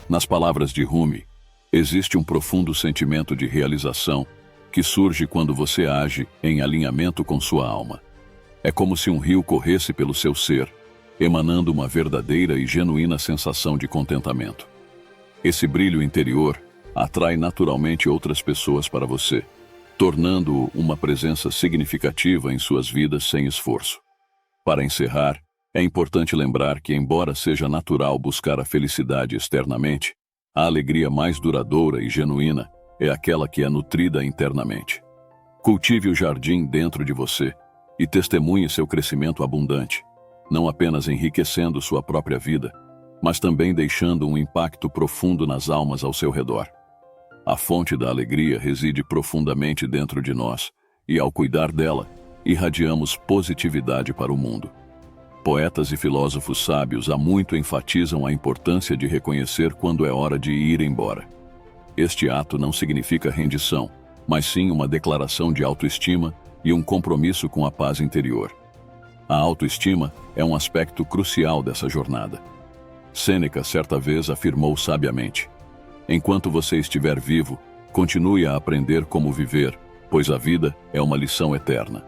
Nas palavras de Rumi, existe um profundo sentimento de realização que surge quando você age em alinhamento com sua alma. É como se um rio corresse pelo seu ser, emanando uma verdadeira e genuína sensação de contentamento. Esse brilho interior atrai naturalmente outras pessoas para você, tornando-o uma presença significativa em suas vidas sem esforço. Para encerrar, é importante lembrar que, embora seja natural buscar a felicidade externamente, a alegria mais duradoura e genuína é aquela que é nutrida internamente. Cultive o jardim dentro de você e testemunhe seu crescimento abundante, não apenas enriquecendo sua própria vida, mas também deixando um impacto profundo nas almas ao seu redor. A fonte da alegria reside profundamente dentro de nós, e ao cuidar dela, irradiamos positividade para o mundo. Poetas e filósofos sábios há muito enfatizam a importância de reconhecer quando é hora de ir embora. Este ato não significa rendição, mas sim uma declaração de autoestima e um compromisso com a paz interior. A autoestima é um aspecto crucial dessa jornada. Sêneca certa vez afirmou sabiamente: enquanto você estiver vivo, continue a aprender como viver, pois a vida é uma lição eterna.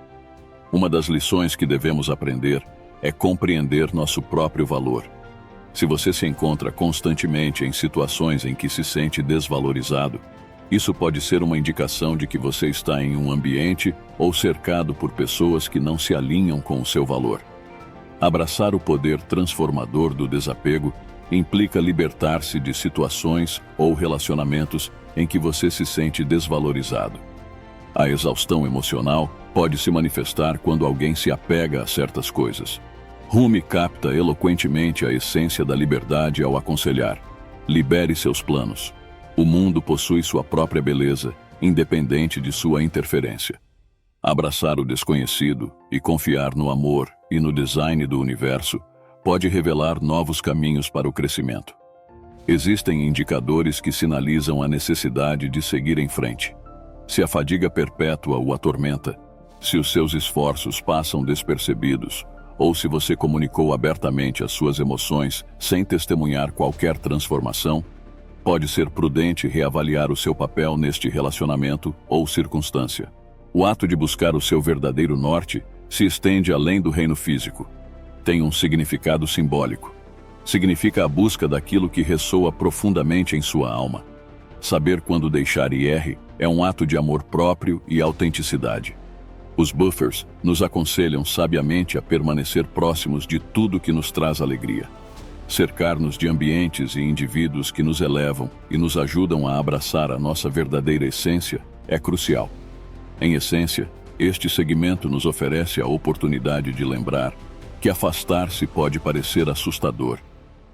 Uma das lições que devemos aprender é compreender nosso próprio valor. Se você se encontra constantemente em situações em que se sente desvalorizado, isso pode ser uma indicação de que você está em um ambiente ou cercado por pessoas que não se alinham com o seu valor. Abraçar o poder transformador do desapego implica libertar-se de situações ou relacionamentos em que você se sente desvalorizado. A exaustão emocional pode se manifestar quando alguém se apega a certas coisas. Rumi capta eloquentemente a essência da liberdade ao aconselhar: libere seus planos. O mundo possui sua própria beleza, independente de sua interferência. Abraçar o desconhecido e confiar no amor e no design do universo pode revelar novos caminhos para o crescimento. Existem indicadores que sinalizam a necessidade de seguir em frente. Se a fadiga perpétua o atormenta, Se os seus esforços passam despercebidos, ou se você comunicou abertamente as suas emoções sem testemunhar qualquer transformação, pode ser prudente reavaliar o seu papel neste relacionamento ou circunstância. O ato de buscar o seu verdadeiro norte se estende além do reino físico. Tem um significado simbólico. Significa a busca daquilo que ressoa profundamente em sua alma. Saber quando deixar ir é um ato de amor próprio e autenticidade. Os buffers nos aconselham sabiamente a permanecer próximos de tudo que nos traz alegria. Cercar-nos de ambientes e indivíduos que nos elevam e nos ajudam a abraçar a nossa verdadeira essência é crucial. Em essência, este segmento nos oferece a oportunidade de lembrar que afastar-se pode parecer assustador,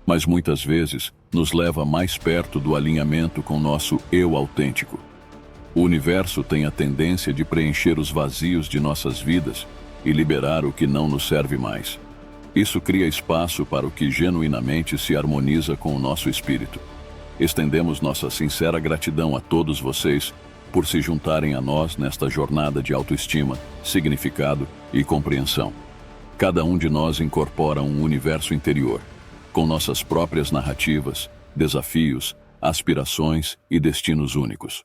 mas muitas vezes nos leva mais perto do alinhamento com nosso eu autêntico. O universo tem a tendência de preencher os vazios de nossas vidas e liberar o que não nos serve mais. Isso cria espaço para o que genuinamente se harmoniza com o nosso espírito. Estendemos nossa sincera gratidão a todos vocês por se juntarem a nós nesta jornada de autoestima, significado e compreensão. Cada um de nós incorpora um universo interior, com nossas próprias narrativas, desafios, aspirações e destinos únicos.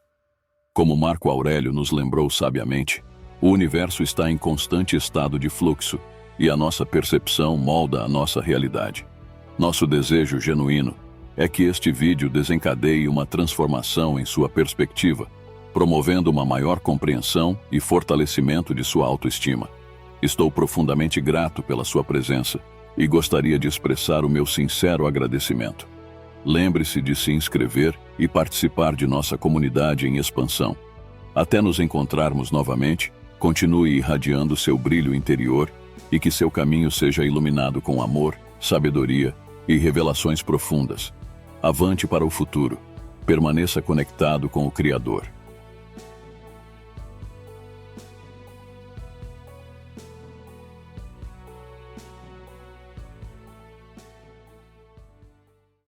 Como Marco Aurélio nos lembrou sabiamente, o universo está em constante estado de fluxo e a nossa percepção molda a nossa realidade. Nosso desejo genuíno é que este vídeo desencadeie uma transformação em sua perspectiva, promovendo uma maior compreensão e fortalecimento de sua autoestima. Estou profundamente grato pela sua presença e gostaria de expressar o meu sincero agradecimento. Lembre-se de se inscrever e participar de nossa comunidade em expansão. Até nos encontrarmos novamente, continue irradiando seu brilho interior e que seu caminho seja iluminado com amor, sabedoria e revelações profundas. Avante para o futuro. Permaneça conectado com o Criador.